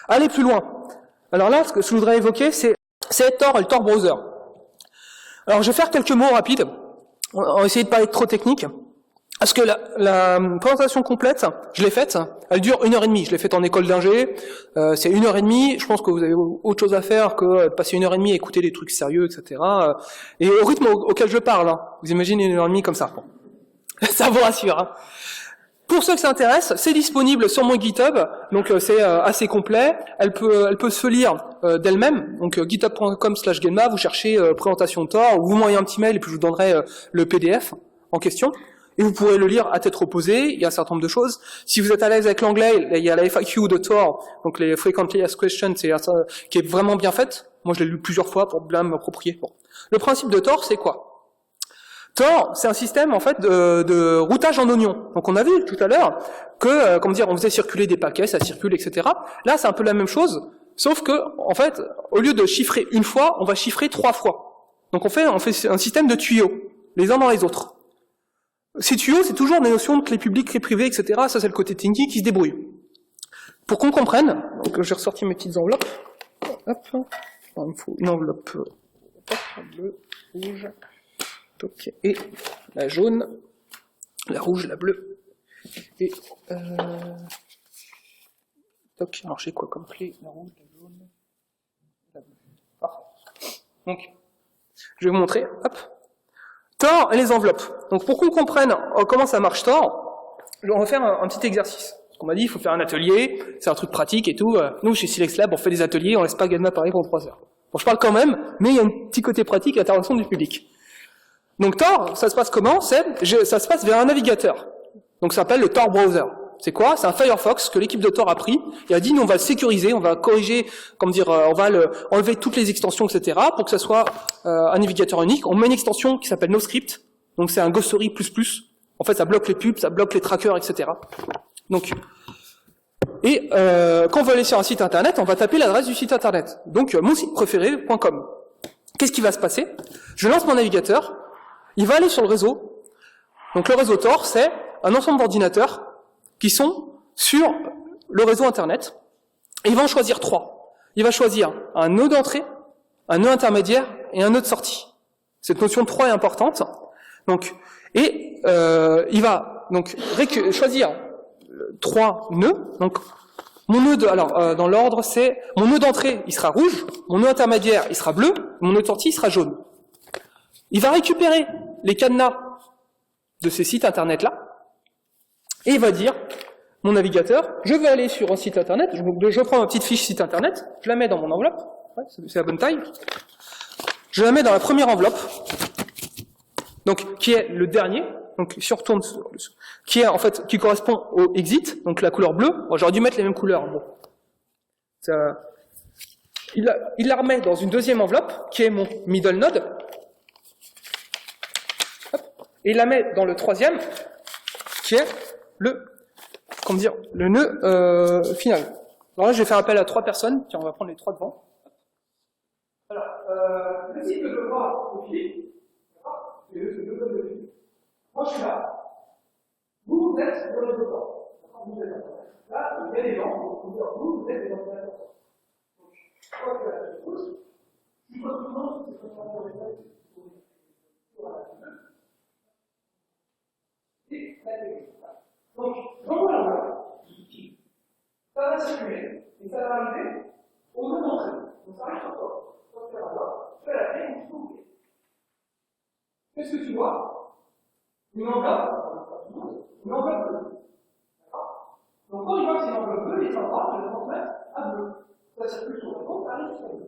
Aller plus loin. Alors là, ce que je voudrais évoquer, c'est Tor et le Tor Browser. Alors je vais faire quelques mots rapides. On va essayer de pas être trop technique. Parce que la présentation complète, je l'ai faite, elle dure 1h30. Je l'ai faite en école d'ingé, c'est 1h30. Je pense que vous avez autre chose à faire que de passer 1h30 à écouter des trucs sérieux, etc. Et au rythme auquel je parle, hein. Vous imaginez 1h30 comme ça. Bon. Ça vous rassure. Hein. Pour ceux que ça intéresse, c'est disponible sur mon GitHub, donc c'est assez complet. Elle peut se lire d'elle-même, donc github.com/genma, vous cherchez présentation de Tor, ou vous m'envoyez un petit mail et puis je vous donnerai le PDF en question. Et vous pourrez le lire à tête reposée, il y a un certain nombre de choses. Si vous êtes à l'aise avec l'anglais, il y a la FAQ de Tor, donc les Frequently Asked Questions, qui est vraiment bien faite. Moi je l'ai lu plusieurs fois pour bien m'approprier. Bon. Le principe de Tor, c'est quoi ? Tor, c'est un système en fait de routage en oignon. Donc on a vu tout à l'heure que, on faisait circuler des paquets, ça circule, etc. Là, c'est un peu la même chose, sauf que, en fait, au lieu de chiffrer une fois, on va chiffrer 3 fois. Donc on fait un système de tuyaux, les uns dans les autres. Ces tuyaux, c'est toujours des notions de clés publiques, clés privées, etc. Ça, c'est le côté Tinky qui se débrouille. Pour qu'on comprenne, donc j'ai ressorti mes petites enveloppes. Hop, il me faut une enveloppe bleue, rouge. Ok, et la jaune, la rouge, la bleue, et alors j'ai quoi comme clé? La rouge, la jaune, la bleue. Parfait. Donc, je vais vous montrer, hop, Tor et les enveloppes. Donc pour qu'on comprenne comment ça marche Tor, on va faire un petit exercice. Parce qu'on m'a dit, il faut faire un atelier, c'est un truc pratique et tout. Nous, chez Silex Lab, on fait des ateliers, on laisse pas Genma parler pendant 3 heures. Bon, je parle quand même, mais il y a un petit côté pratique à l'intervention du public. Donc Tor, ça se passe comment? Ça se passe vers un navigateur. Donc ça s'appelle le Tor Browser. C'est quoi? C'est un Firefox que l'équipe de Tor a pris et a dit, nous on va le sécuriser, on va corriger, on va enlever toutes les extensions, etc. pour que ça soit un navigateur unique. On met une extension qui s'appelle NoScript, donc c'est un Ghostery++. En fait, ça bloque les pubs, ça bloque les trackers, etc. Donc, quand on veut aller sur un site internet, on va taper l'adresse du site internet. Donc, mon site préféré.com. Qu'est-ce qui va se passer? Je lance mon navigateur. Il va aller sur le réseau. Donc le réseau Tor, c'est un ensemble d'ordinateurs qui sont sur le réseau Internet. Et il va en choisir 3. Il va choisir un nœud d'entrée, un nœud intermédiaire et un nœud de sortie. Cette notion de 3 est importante. Donc, il va donc choisir 3 nœuds. Donc mon nœud dans l'ordre, c'est mon nœud d'entrée, il sera rouge, mon nœud intermédiaire, il sera bleu, mon nœud de sortie, il sera jaune. Il va récupérer les cadenas de ces sites internet-là, et il va dire, mon navigateur, je vais aller sur un site internet, je prends ma petite fiche site internet, je la mets dans mon enveloppe, ouais, c'est la bonne taille, je la mets dans la première enveloppe, donc qui est le dernier, donc si on retourne qui correspond au exit, donc la couleur bleue, bon, j'aurais dû mettre les mêmes couleurs, bon. Il la remet dans une deuxième enveloppe, qui est mon middle node, et il la met dans le troisième, qui est le nœud final. Alors là, je vais faire appel à 3 personnes. Tiens, on va prendre les 3 devant. Alors, le site que je vois au Philippe, d'accord, c'est le nœud de Philippe. Moi, je suis là. Vous êtes le réseau Tor. Vous êtes là, il y a des gens, vous êtes des ordinateurs. Donc, je crois que la chose, si votre nom, c'est comme ça, donc, j'envoie l'enveloppe, ça va circuler, et ça va arriver au nœud d'entrée. Donc ça arrive sur toi. Toi, tu fais l'enveloppe, tu fais la clé, et tu ouvres. Qu'est-ce que tu vois? Une enveloppe bleue. D'accord? Donc quand il voit que c'est une enveloppe bleue, il s'en va, je le transmettre à bleu. Ça circule sur le compte, ça arrive sur bleu.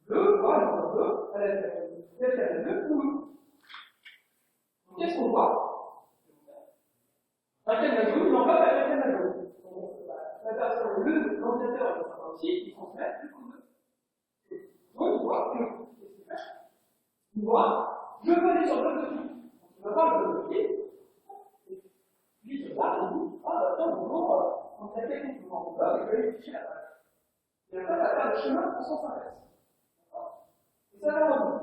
Bleu, voilà, l'enveloppe bleue, elle est bleue ou bleu. Donc qu'est-ce qu'on voit? Un cadenas jaune, une enveloppe avec un cadenas jaune. La personne, l'ordinateur, il transmet du coup de. Donc, on voit que, qu'est-ce qu'il fait? Il voit, je veux aller sur le bloc de flip. Il va voir le bloc de flip, et puis il se bat, et il dit, ah, tiens, bonjour, on a quelqu'un qui m'en bloc, et je vais aller ficher la page. Et après, ça va faire le chemin en sens inverse. D'accord? Et ça va revenir.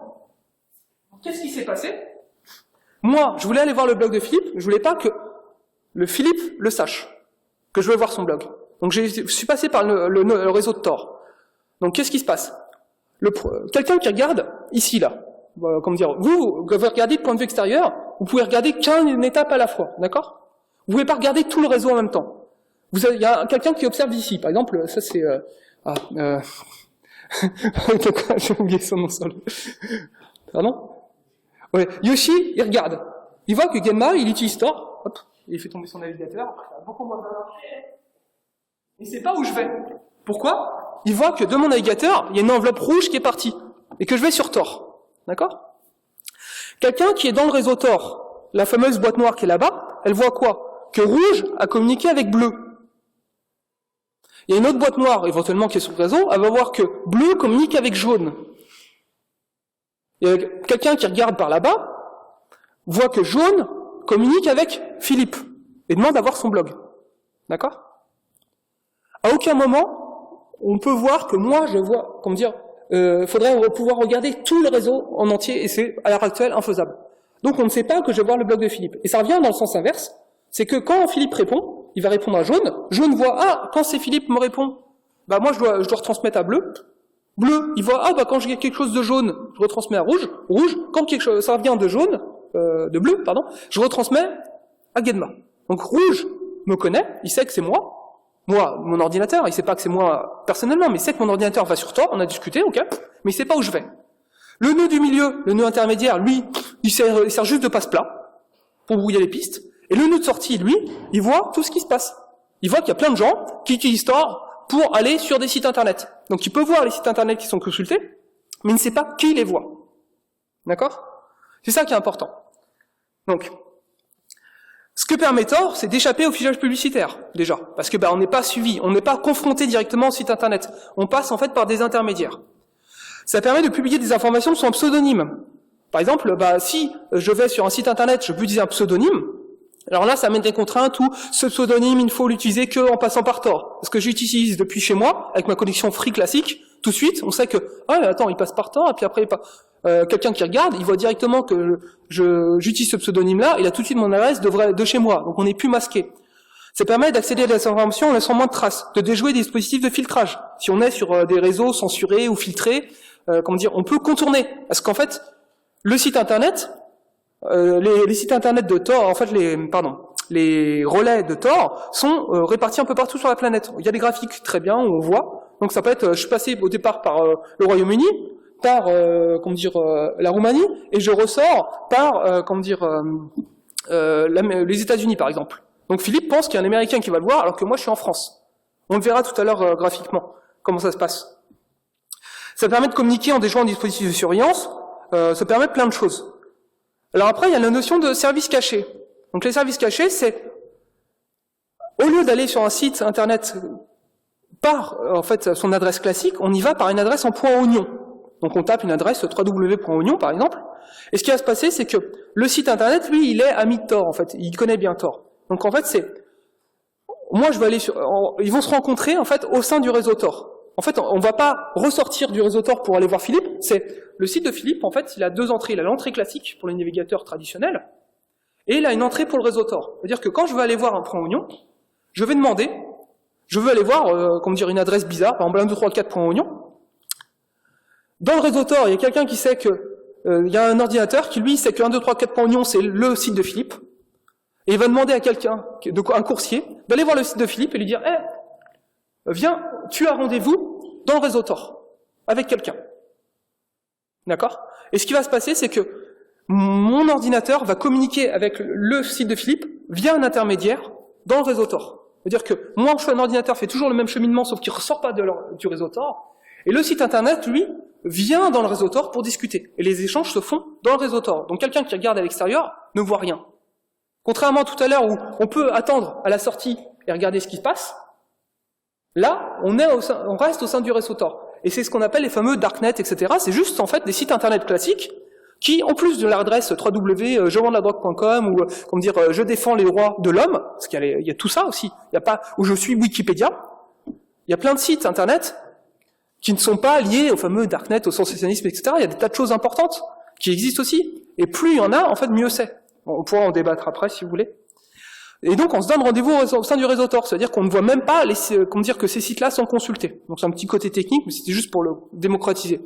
Qu'est-ce qui s'est passé? Moi, je voulais aller voir le blog de Philippe, je voulais pas que le Philippe le sache, que je veux voir son blog. Donc je suis passé par le réseau de Tor. Donc qu'est-ce qui se passe? Quelqu'un qui regarde ici, là, comment dire, vous regardez de point de vue extérieur, vous pouvez regarder qu'une étape à la fois, d'accord? Vous pouvez pas regarder tout le réseau en même temps. Il y a quelqu'un qui observe ici, par exemple, ça c'est... j'ai oublié son nom seul. Pardon? Ouais. Yoshi, il regarde. Il voit que Genma, il utilise Tor, hop, il fait tomber son navigateur, ça a beaucoup moins valeur. Il sait pas où je vais. Pourquoi? Il voit que de mon navigateur, il y a une enveloppe rouge qui est partie, et que je vais sur Tor. D'accord? Quelqu'un qui est dans le réseau Tor, la fameuse boîte noire qui est là-bas, elle voit quoi? Que rouge a communiqué avec bleu. Il y a une autre boîte noire, éventuellement, qui est sur le réseau, elle va voir que bleu communique avec jaune. Et quelqu'un qui regarde par là-bas voit que jaune communique avec Philippe et demande à voir son blog. D'accord? À aucun moment, on peut voir que moi, je vois, comment dire, faudrait pouvoir regarder tout le réseau en entier, et c'est, à l'heure actuelle, infaisable. Donc on ne sait pas que je vais voir le blog de Philippe. Et ça revient dans le sens inverse, c'est que quand Philippe répond, il va répondre à jaune, jaune voit, ah, quand c'est Philippe me répond, bah moi je dois retransmettre à bleu, bleu, il voit, ah bah quand j'ai quelque chose de jaune, je retransmets à rouge, rouge, quand quelque chose, ça revient de jaune, de bleu, pardon, je retransmets à Genma. Donc rouge me connaît, il sait que c'est moi, mon ordinateur, il sait pas que c'est moi personnellement, mais il sait que mon ordinateur va sur Tor, on a discuté, ok, mais il sait pas où je vais. Le nœud du milieu, le nœud intermédiaire, lui, il sert juste de passe-plat, pour brouiller les pistes, et le nœud de sortie, lui, il voit tout ce qui se passe. Il voit qu'il y a plein de gens qui utilisent Tor pour aller sur des sites internet. Donc il peut voir les sites internet qui sont consultés, mais il ne sait pas qui les voit. D'accord? C'est ça qui est important. Donc, ce que permet Tor, c'est d'échapper au fichage publicitaire, déjà. Parce que on n'est pas suivi, on n'est pas confronté directement au site internet. On passe en fait par des intermédiaires. Ça permet de publier des informations sous un pseudonyme. Par exemple, si je vais sur un site internet, je peux utiliser un pseudonyme, alors là, ça amène des contraintes où ce pseudonyme, il ne faut l'utiliser que en passant par Tor. Parce que j'utilise depuis chez moi, avec ma connexion Free classique, tout de suite, on sait que, ah, attends, il passe par Tor, et puis après, quelqu'un qui regarde, il voit directement que j'utilise ce pseudonyme-là, il a tout de suite mon adresse de chez moi, donc on n'est plus masqué. Ça permet d'accéder à des informations en laissant moins de traces, de déjouer des dispositifs de filtrage. Si on est sur des réseaux censurés ou filtrés, on peut contourner. Parce qu'en fait, le site internet, les sites internet de Tor, en fait, les relais de Tor sont répartis un peu partout sur la planète. Il y a des graphiques très bien où on voit. Donc ça peut être, je suis passé au départ par le Royaume-Uni, par la Roumanie, et je ressors par les États-Unis par exemple. Donc Philippe pense qu'il y a un Américain qui va le voir, alors que moi je suis en France. On le verra tout à l'heure graphiquement comment ça se passe. Ça permet de communiquer en déjouant un dispositif de surveillance. Ça permet plein de choses. Alors après, il y a la notion de service caché. Donc les services cachés, c'est au lieu d'aller sur un site internet par en fait son adresse classique, on y va par une adresse en .oignon. Donc on tape une adresse www.oignon par exemple. Et ce qui va se passer, c'est que le site internet, lui, il est ami de Tor en fait. Il connaît bien Tor. Donc en fait, moi je vais aller ils vont se rencontrer en fait au sein du réseau Tor. En fait, on va pas ressortir du réseau Tor pour aller voir Philippe. C'est le site de Philippe, en fait, il a deux entrées. Il a l'entrée classique pour les navigateurs traditionnels, et il a une entrée pour le réseau Tor. C'est-à-dire que quand je veux aller voir un .oignon, je vais demander, je veux aller voir, une adresse bizarre, par exemple 1234.oignon. Dans le réseau Tor, il y a quelqu'un qui sait que il y a un ordinateur qui lui sait que 1234.oignon c'est le site de Philippe, et il va demander à quelqu'un, un coursier, d'aller voir le site de Philippe et lui dire, viens, tu as rendez-vous dans le réseau Tor, avec quelqu'un. D'accord? Et ce qui va se passer, c'est que mon ordinateur va communiquer avec le site de Philippe via un intermédiaire dans le réseau Tor. C'est-à-dire que moi, un ordinateur fait toujours le même cheminement, sauf qu'il ne ressort pas du réseau Tor. Et le site internet, lui, vient dans le réseau Tor pour discuter. Et les échanges se font dans le réseau Tor. Donc quelqu'un qui regarde à l'extérieur ne voit rien. Contrairement à tout à l'heure où on peut attendre à la sortie et regarder ce qui se passe, là, on reste au sein du réseau Tor. Et c'est ce qu'on appelle les fameux darknet, etc. C'est juste, en fait, des sites internet classiques qui, en plus de l'adresse www.jevendladrogue.com ou, je défends les droits de l'homme, parce qu'il y a tout ça aussi. Il n'y a pas où je suis Wikipédia. Il y a plein de sites internet qui ne sont pas liés au fameux darknet, au sensationnalisme, etc. Il y a des tas de choses importantes qui existent aussi. Et plus il y en a, en fait, mieux c'est. On pourra en débattre après, si vous voulez. Et donc, on se donne rendez-vous au sein du réseau Tor, c'est-à-dire qu'on ne voit même pas que ces sites-là sont consultés. Donc, c'est un petit côté technique, mais c'était juste pour le démocratiser.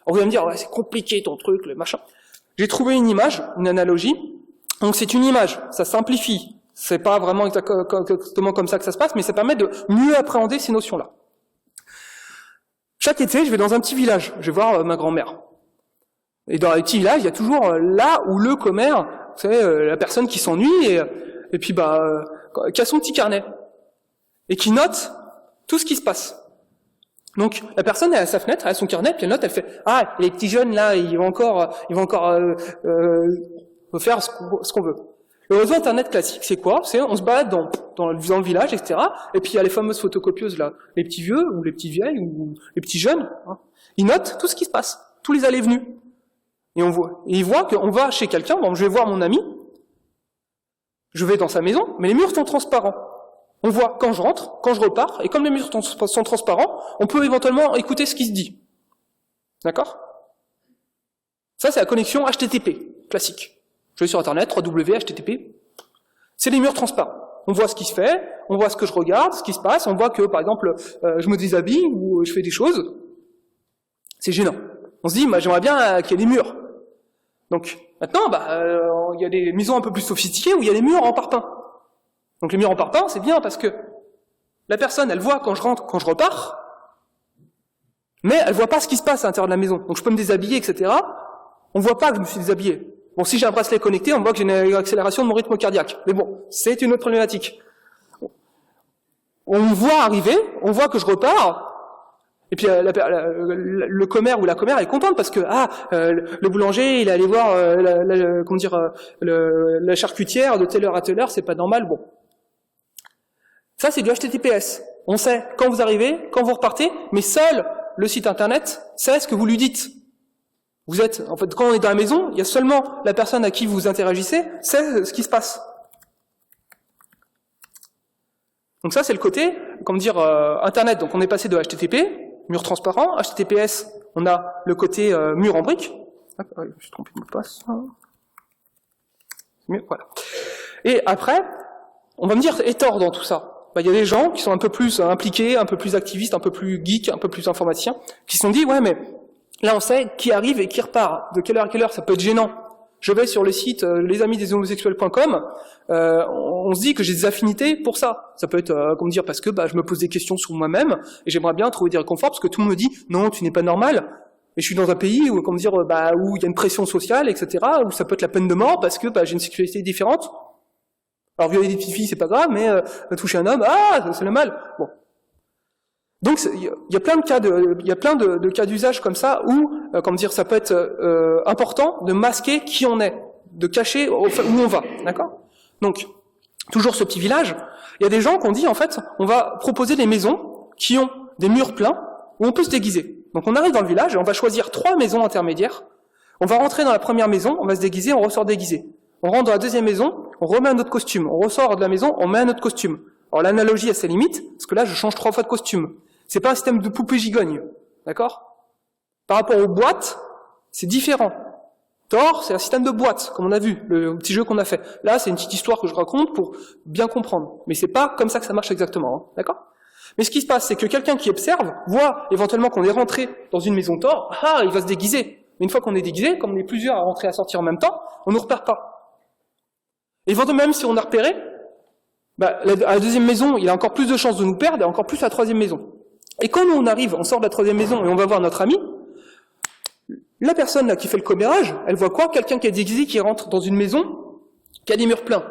On va me dire, ouais, c'est compliqué ton truc, le machin. J'ai trouvé une image, une analogie. Donc, c'est une image, ça simplifie. C'est pas vraiment exactement comme ça que ça se passe, mais ça permet de mieux appréhender ces notions-là. Chaque été, je vais dans un petit village, je vais voir ma grand-mère. Et dans les petits villages, il y a toujours là où le commère, c'est la personne qui s'ennuie et puis qui a son petit carnet et qui note tout ce qui se passe. Donc la personne elle a sa fenêtre, elle a son carnet, puis elle note, elle fait les petits jeunes là, ils vont encore faire ce qu'on veut. Le réseau internet classique, c'est quoi? C'est on se balade dans le village, etc. Et puis il y a les fameuses photocopieuses là, les petits vieux ou les petites vieilles ou les petits jeunes. Hein. Ils notent tout ce qui se passe, tous les allées et venues. Et ils voient qu'on va chez quelqu'un. Donc je vais voir mon ami. Je vais dans sa maison, mais les murs sont transparents. On voit quand je rentre, quand je repars, et comme les murs sont transparents, on peut éventuellement écouter ce qui se dit. D'accord? Ça, c'est la connexion HTTP, classique. Je vais sur Internet, www.http. C'est les murs transparents. On voit ce qui se fait, on voit ce que je regarde, ce qui se passe, on voit que, par exemple, je me déshabille ou je fais des choses. C'est gênant. On se dit, j'aimerais bien qu'il y ait des murs. Donc, maintenant, il y a des maisons un peu plus sophistiquées où il y a des murs en parpaing. Donc les murs en parpaing, c'est bien parce que la personne, elle voit quand je rentre, quand je repars, mais elle voit pas ce qui se passe à l'intérieur de la maison. Donc je peux me déshabiller, etc. On voit pas que je me suis déshabillé. Bon, si j'ai un bracelet connecté, on voit que j'ai une accélération de mon rythme cardiaque. Mais bon, c'est une autre problématique. On me voit arriver, on voit que je repars, et puis le commère ou la commère est contente parce que le boulanger il est allé voir la charcutière de telle heure à telle heure, c'est pas normal. Bon, ça c'est du HTTPS. On sait quand vous arrivez, quand vous repartez, mais seul le site internet sait ce que vous lui dites. Vous êtes, en fait, quand on est dans la maison, il y a seulement la personne à qui vous interagissez sait ce qui se passe. Donc ça c'est le côté, internet. Donc on est passé de HTTP mur transparent, HTTPS, on a le côté mur en brique. Je suis trompé de mot de passe. Voilà. Et après, on va me dire, et Tor dans tout ça. Il y a des gens qui sont un peu plus impliqués, un peu plus activistes, un peu plus geeks, un peu plus informaticiens, qui se sont dit, ouais, mais là on sait qui arrive et qui repart. De quelle heure à quelle heure, ça peut être gênant. Je vais sur le site lesamisdeshomosexuels.com, on se dit que j'ai des affinités pour ça. Ça peut être, parce que je me pose des questions sur moi-même, et j'aimerais bien trouver des réconforts, parce que tout le monde me dit, non, tu n'es pas normal, et je suis dans un pays où, où il y a une pression sociale, etc., où ça peut être la peine de mort, parce que j'ai une sexualité différente. Alors violer des petites filles, c'est pas grave, mais toucher un homme, c'est le mal. Bon. Donc il y a plein de cas d'usage comme ça où ça peut être important de masquer qui on est, de cacher où on va, d'accord? Donc toujours ce petit village, il y a des gens qui ont dit en fait, on va proposer des maisons qui ont des murs pleins où on peut se déguiser. Donc on arrive dans le village et on va choisir 3 maisons intermédiaires. On va rentrer dans la première maison, on va se déguiser, on ressort déguisé. On rentre dans la deuxième maison, on remet un autre costume. On ressort de la maison, on met un autre costume. Alors l'analogie a ses limites, parce que là je change 3 fois de costume. C'est pas un système de poupée gigogne, d'accord? Par rapport aux boîtes, c'est différent. Tor, c'est un système de boîte, comme on a vu, le petit jeu qu'on a fait. Là, c'est une petite histoire que je raconte pour bien comprendre. Mais c'est pas comme ça que ça marche exactement, hein, d'accord? Mais ce qui se passe, c'est que quelqu'un qui observe voit éventuellement qu'on est rentré dans une maison Tor, il va se déguiser. Mais une fois qu'on est déguisé, comme on est plusieurs à rentrer et à sortir en même temps, on ne repère pas. Et éventuellement, même si on a repéré, à la deuxième maison, il a encore plus de chances de nous perdre, et encore plus à la troisième maison. Et quand on arrive, on sort de la troisième maison et on va voir notre ami, la personne là qui fait le commérage, elle voit quoi? Quelqu'un qui est déguisé qui rentre dans une maison qui a des murs pleins.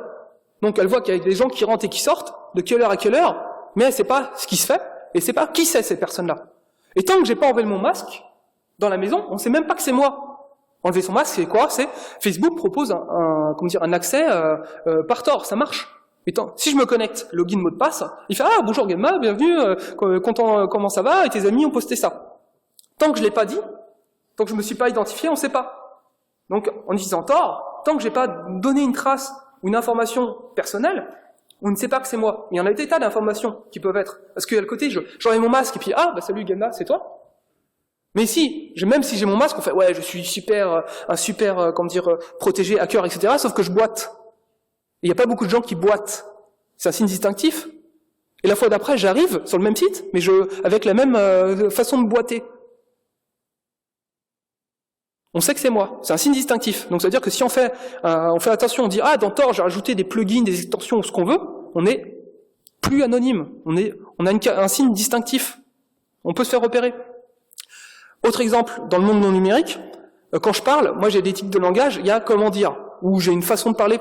Donc elle voit qu'il y a des gens qui rentrent et qui sortent, de quelle heure à quelle heure, mais elle sait pas ce qui se fait, et c'est pas qui c'est ces personnes-là. Et tant que j'ai pas enlevé mon masque dans la maison, on sait même pas que c'est moi. Enlever son masque, c'est quoi? C'est Facebook propose un accès par Tor, ça marche. Et si je me connecte, login, mot de passe, il fait « Ah, bonjour Gemma, bienvenue, content, comment ça va, et tes amis ont posté ça. » Tant que je l'ai pas dit, tant que je me suis pas identifié, on sait pas. Donc, en utilisant Tor, tant que j'ai pas donné une trace ou une information personnelle, on ne sait pas que c'est moi. Il y en a des tas d'informations qui peuvent être. Parce qu'à le côté, j'enlève mon masque, et puis « Ah, salut Gemma, c'est toi ?» Mais même si j'ai mon masque, on fait « Ouais, je suis protégé, hacker, etc. » Sauf que je boite. Il n'y a pas beaucoup de gens qui boitent. C'est un signe distinctif. Et la fois d'après, j'arrive sur le même site, mais avec la même façon de boiter. On sait que c'est moi. C'est un signe distinctif. Donc ça veut dire que si on fait attention, on dit « Ah, dans Tor, j'ai rajouté des plugins, des extensions, ce qu'on veut », on est plus anonyme. On a un signe distinctif. On peut se faire repérer. Autre exemple, dans le monde non numérique, quand je parle, moi j'ai des types de langage, il y a comment dire, ou j'ai une façon de parler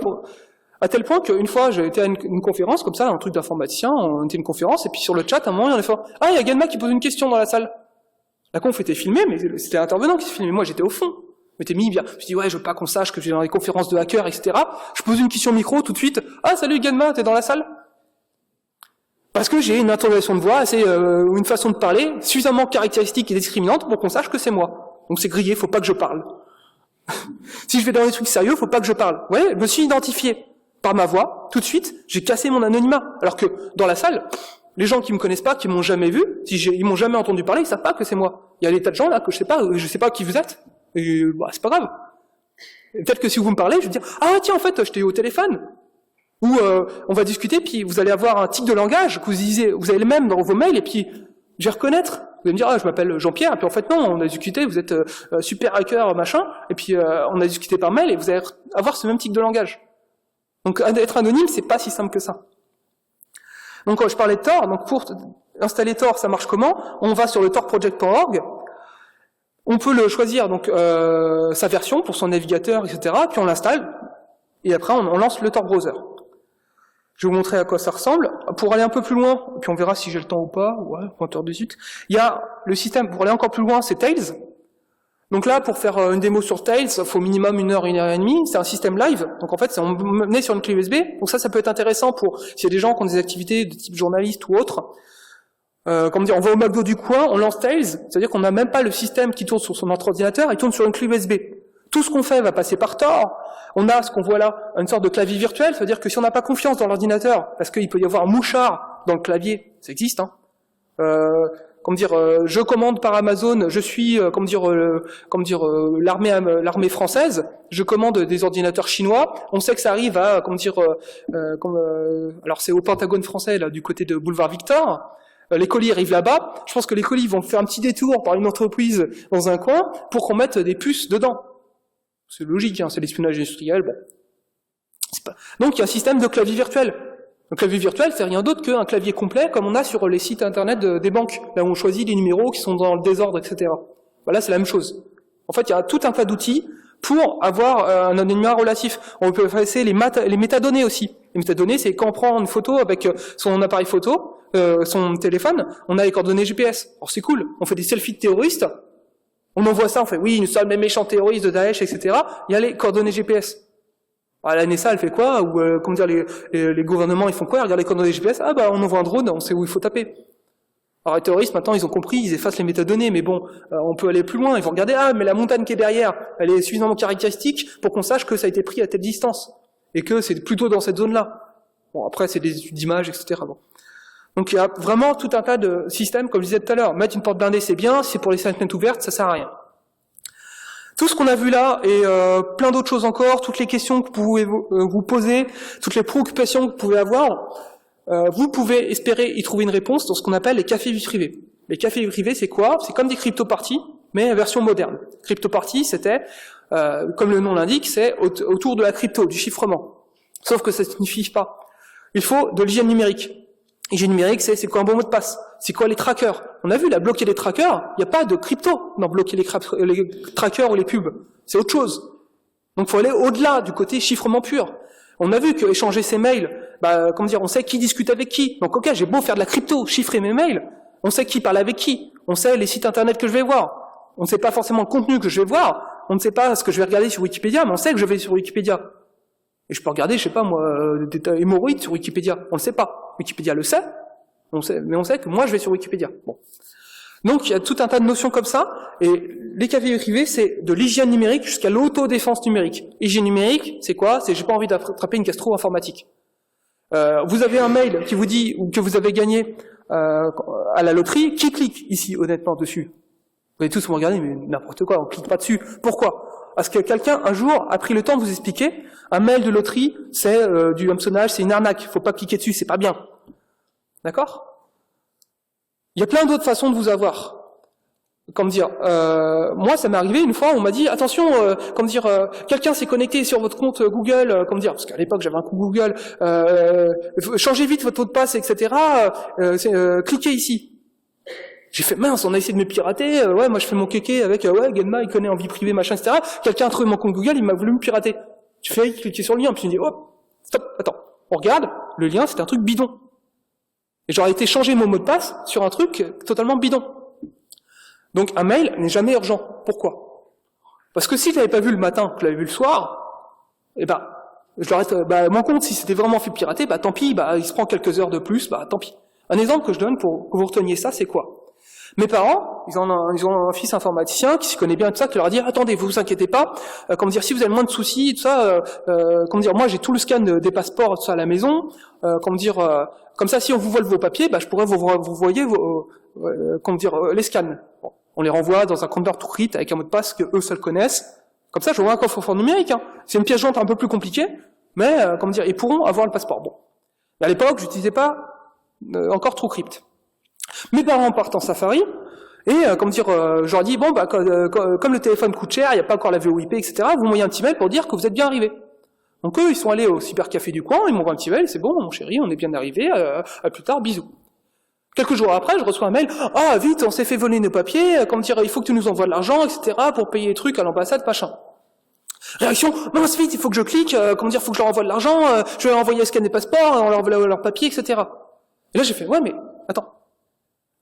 à tel point qu'une fois j'ai été à une conférence, comme ça, un truc d'informaticien, on était à une conférence, et puis sur le chat, à un moment, il y en a fait « Ah, il y a Genma qui pose une question dans la salle ». La conf était filmée, mais c'était l'intervenant qui se filmait, moi j'étais au fond. Je m'étais mis bien, je me suis dit « Ouais, je veux pas qu'on sache que j'ai dans les conférences de hackers, etc. » Je pose une question micro, tout de suite « Ah, salut Genma, t'es dans la salle ?» Parce que j'ai une intonation de voix, une façon de parler suffisamment caractéristique et discriminante pour qu'on sache que c'est moi. Donc c'est grillé, faut pas que je parle. Si je vais dans des trucs sérieux, faut pas que je parle. Ouais, je me suis identifié par ma voix, tout de suite, j'ai cassé mon anonymat. Alors que dans la salle, les gens qui me connaissent pas, qui m'ont jamais vu, ils m'ont jamais entendu parler, ils savent pas que c'est moi. Il y a des tas de gens là que je sais pas qui vous êtes, et bah, c'est pas grave. Peut-être que si vous me parlez, je vais dire « Ah tiens, en fait, je t'ai eu au téléphone ». Ou on va discuter, puis vous allez avoir un tic de langage que vous avez le même dans vos mails, et puis je vais reconnaître. Vous allez me dire, ah, je m'appelle Jean-Pierre, et puis en fait non, on a discuté, vous êtes super hacker, machin, et puis on a discuté par mail, et vous allez avoir ce même tic de langage. Donc être anonyme, c'est pas si simple que ça. Donc quand je parlais de Tor, donc pour installer Tor, ça marche comment? On va sur le torproject.org, on peut le choisir, donc sa version pour son navigateur, etc., puis on l'installe, et après on lance le Tor browser. Je vais vous montrer à quoi ça ressemble. Pour aller un peu plus loin, puis on verra si j'ai le temps ou pas, ouais, pointeur de suite, il y a le système, pour aller encore plus loin, c'est Tails. Donc là, pour faire une démo sur Tails, il faut minimum 1 heure et demie, c'est un système live, donc en fait, on est sur une clé USB, donc ça peut être intéressant pour, s'il y a des gens qui ont des activités de type journaliste ou autre, comment dire, on va au McDo du coin, on lance Tails, c'est-à-dire qu'on n'a même pas le système qui tourne sur son ordinateur, il tourne sur une clé USB. Tout ce qu'on fait va passer par Tor. On a ce qu'on voit là, une sorte de clavier virtuel, c'est-à-dire que si on n'a pas confiance dans l'ordinateur, parce qu'il peut y avoir un mouchard dans le clavier, ça existe, hein. Je commande par Amazon, je suis, l'armée française, je commande des ordinateurs chinois, on sait que ça arrive à, alors c'est au Pentagone français, là, du côté de Boulevard Victor. Les colis arrivent là-bas, je pense que les colis vont faire un petit détour par une entreprise dans un coin pour qu'on mette des puces dedans. C'est logique, hein, c'est l'espionnage industriel, bon. Donc il y a un système de clavier virtuel. Un clavier virtuel, c'est rien d'autre qu'un clavier complet, comme on a sur les sites internet des banques, là où on choisit les numéros qui sont dans le désordre, etc. Voilà, c'est la même chose. En fait, il y a tout un tas d'outils pour avoir un anonymat relatif. On peut passer les métadonnées aussi. Les métadonnées, c'est quand on prend une photo avec son appareil photo, son téléphone, on a les coordonnées GPS. Alors c'est cool, on fait des selfies de terroristes, on envoie ça, on fait, oui, nous sommes les méchants terroristes de Daesh, etc. Il y a les coordonnées GPS. Alors, la NSA, elle fait quoi? Ou les gouvernements, ils font quoi? Ils regardent les coordonnées GPS, ah bah on envoie un drone, on sait où il faut taper. Alors les terroristes, maintenant, ils ont compris, ils effacent les métadonnées, mais bon, on peut aller plus loin, ils vont regarder, ah, mais la montagne qui est derrière, elle est suffisamment caractéristique pour qu'on sache que ça a été pris à telle distance, et que c'est plutôt dans cette zone-là. Bon, après, c'est des études d'images, etc. Bon. Donc il y a vraiment tout un tas de systèmes, comme je disais tout à l'heure. Mettre une porte blindée, c'est bien, si c'est pour les fenêtres ouvertes, ça sert à rien. Tout ce qu'on a vu là, et plein d'autres choses encore, toutes les questions que vous pouvez vous poser, toutes les préoccupations que vous pouvez avoir, vous pouvez espérer y trouver une réponse dans ce qu'on appelle les cafés vie privée. Les cafés vie privée, c'est quoi? C'est comme des crypto-parties, mais en version moderne. Crypto-party, c'était, comme le nom l'indique, c'est autour de la crypto, du chiffrement. Sauf que ça ne signifie pas. Il faut de l'hygiène numérique. L'hygiène numérique, c'est quoi un bon mot de passe? C'est quoi les trackers? On a vu, là, bloquer les trackers, il n'y a pas de crypto dans bloquer les trackers ou les pubs. C'est autre chose. Donc il faut aller au-delà du côté chiffrement pur. On a vu que échanger ses mails, on sait qui discute avec qui. Donc ok, j'ai beau faire de la crypto, chiffrer mes mails, on sait qui parle avec qui, on sait les sites internet que je vais voir, on ne sait pas forcément le contenu que je vais voir, on ne sait pas ce que je vais regarder sur Wikipédia, mais on sait que je vais sur Wikipédia. Et je peux regarder, je sais pas moi, des hémorroïdes sur Wikipédia, on le sait pas. Wikipédia le sait, mais on sait que moi je vais sur Wikipédia. Bon. Donc il y a tout un tas de notions comme ça, et les cafés privés, c'est de l'hygiène numérique jusqu'à l'autodéfense numérique. Hygiène numérique, c'est quoi? C'est j'ai pas envie d'attraper une gastro informatique. Vous avez un mail qui vous dit ou que vous avez gagné à la loterie, qui clique ici honnêtement dessus? Vous allez tous me regarder, mais n'importe quoi, on clique pas dessus. Pourquoi? à ce que quelqu'un, un jour, a pris le temps de vous expliquer, un mail de loterie, c'est du hameçonnage, c'est une arnaque, faut pas cliquer dessus, c'est pas bien. D'accord? Il y a plein d'autres façons de vous avoir. Comment dire, moi ça m'est arrivé une fois, on m'a dit attention, quelqu'un s'est connecté sur votre compte Google, parce qu'à l'époque j'avais un compte Google, changez vite votre mot de passe, etc. Cliquez ici. J'ai fait mince, on a essayé de me pirater, ouais, moi je fais mon kéké avec Genma, il connaît en vie privée, machin, etc. Quelqu'un a trouvé mon compte Google, il m'a voulu me pirater. J'ai fait cliquer sur le lien, puis il me dit oh, stop, attends, on regarde, le lien c'était un truc bidon. Et j'aurais été changer mon mot de passe sur un truc totalement bidon. Donc un mail n'est jamais urgent. Pourquoi? Parce que si je l'avais pas vu le matin, que je l'avais vu le soir, mon compte, si c'était vraiment fait pirater, tant pis, il se prend quelques heures de plus, tant pis. Un exemple que je donne pour que vous reteniez ça, c'est quoi? Mes parents, ils ont un fils informaticien qui s'y connaît bien tout ça, qui leur a dit attendez, vous inquiétez pas, si vous avez le moins de soucis, tout ça, moi j'ai tout le scan des passeports, tout ça à la maison, comme ça si on vous vole vos papiers, je pourrais vous voyer les scans. Bon, on les renvoie dans un compteur tout crypte avec un mot de passe que eux seuls connaissent. Comme ça, j'aurai un coffre-fort numérique. Hein. C'est une pièce jointe un peu plus compliquée, mais ils pourront avoir le passeport. Bon, mais à l'époque, j'utilisais pas encore TrueCrypt. Mes parents partent en Safari, et je leur dis, comme le téléphone coûte cher, il n'y a pas encore la VoIP, etc., vous m'envoyez un petit mail pour dire que vous êtes bien arrivé. Donc eux, ils sont allés au cybercafé du coin, ils m'envoient un petit mail, c'est bon, mon chéri, on est bien arrivé, à plus tard, bisous. Quelques jours après, je reçois un mail, ah, vite, on s'est fait voler nos papiers, il faut que tu nous envoies de l'argent, etc., pour payer les trucs à l'ambassade, machin. Réaction, mince, vite, il faut que je clique, faut que je leur envoie de l'argent, je vais leur envoyer un scan des passeports, on leur envoie leurs papiers, etc. Et là, j'ai fait, ouais, mais, attends.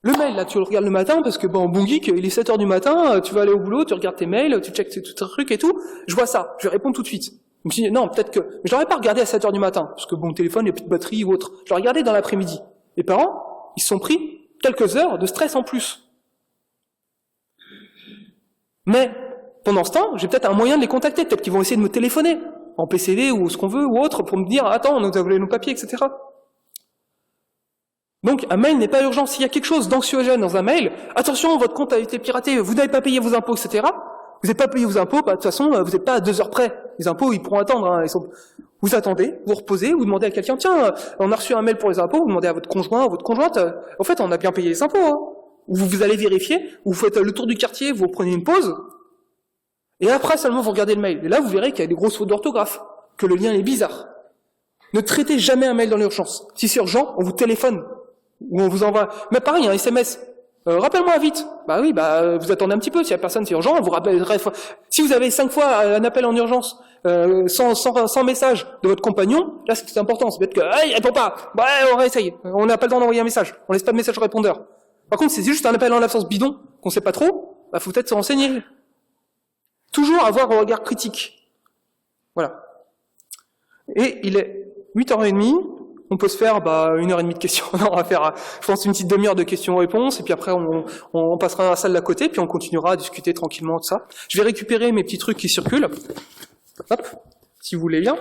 Le mail, là, tu le regardes le matin, parce que, bon geek, il est 7h du matin, tu vas aller au boulot, tu regardes tes mails, tu checkes tout tes trucs et tout, je vois ça, je vais répondre tout de suite. Je me suis dit, non, peut-être que, mais je l'aurais pas regardé à 7h du matin, parce que mon téléphone, il n'y a plus de batterie ou autre. Je l'ai regardé dans l'après-midi. Les parents, ils se sont pris quelques heures de stress en plus. Mais, pendant ce temps, j'ai peut-être un moyen de les contacter, peut-être qu'ils vont essayer de me téléphoner, en PCV ou ce qu'on veut, ou autre, pour me dire, attends, on nous a volé nos papiers, etc. Donc, un mail n'est pas urgent. S'il y a quelque chose d'anxiogène dans un mail, attention, votre compte a été piraté, vous n'avez pas payé vos impôts, etc. Vous n'avez pas payé vos impôts, de toute façon, vous n'êtes pas à 2 heures près. Les impôts, ils pourront attendre. Hein, vous attendez, vous reposez, vous demandez à quelqu'un, tiens, on a reçu un mail pour les impôts, vous demandez à votre conjoint, à votre conjointe, en fait, on a bien payé les impôts. Hein. Ou vous allez vérifier, ou vous faites le tour du quartier, vous prenez une pause, et après seulement vous regardez le mail. Et là, vous verrez qu'il y a des grosses fautes d'orthographe, que le lien est bizarre. Ne traitez jamais un mail dans l'urgence. Si c'est urgent, on vous téléphone. Ou on vous envoie, mais pareil, un SMS. Rappelle-moi vite. Oui, vous attendez un petit peu. Si la personne c'est urgent, on vous rappellerait. Si vous avez 5 fois un appel en urgence sans message de votre compagnon, là c'est important. C'est peut-être que, il répond pas. On réessaye. On n'a pas le temps d'envoyer un message. On laisse pas de message au répondeur. Par contre, c'est juste un appel en absence bidon qu'on sait pas trop. Faut peut-être se renseigner. Toujours avoir un regard critique. Voilà. Et il est 8h30. On peut se faire 1h30 de questions. Non, on va faire, je pense, une petite demi-heure de questions-réponses, et puis après on passera à la salle d'à côté, puis on continuera à discuter tranquillement de ça. Je vais récupérer mes petits trucs qui circulent. Hop, si vous voulez bien.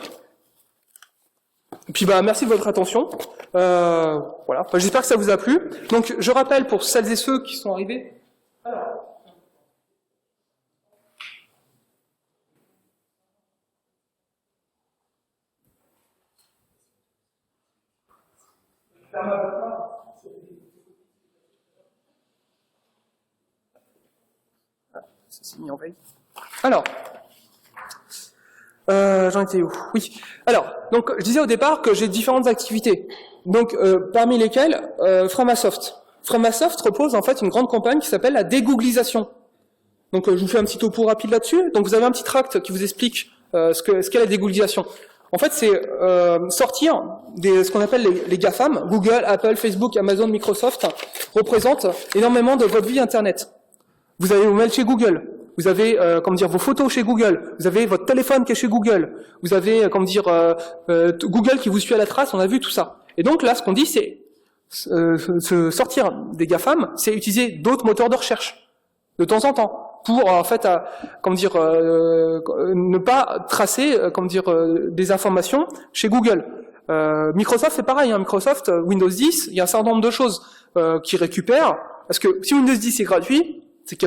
Et puis merci de votre attention. Voilà. J'espère que ça vous a plu. Donc je rappelle pour celles et ceux qui sont arrivés. Alors. C'est mis en veille. Alors, j'en étais où? Oui. Alors, donc je disais au départ que j'ai différentes activités. Donc, parmi lesquelles, Framasoft. Framasoft repose en fait une grande campagne qui s'appelle la dégooglisation. Donc, je vous fais un petit topo rapide là-dessus. Donc, vous avez un petit tract qui vous explique ce qu'est la dégooglisation. En fait, c'est sortir ce qu'on appelle les GAFAM, Google, Apple, Facebook, Amazon, Microsoft, représentent énormément de votre vie Internet. Vous avez vos mails chez Google, vous avez vos photos chez Google, vous avez votre téléphone qui est chez Google, vous avez Google qui vous suit à la trace, on a vu tout ça. Et donc là, ce qu'on dit, c'est se sortir des GAFAM, c'est utiliser d'autres moteurs de recherche de temps en temps. Pour en fait ne pas tracer des informations chez Google. Microsoft c'est pareil, hein. Microsoft Windows 10, il y a un certain nombre de choses qui récupèrent, parce que si Windows 10 est gratuit, C'est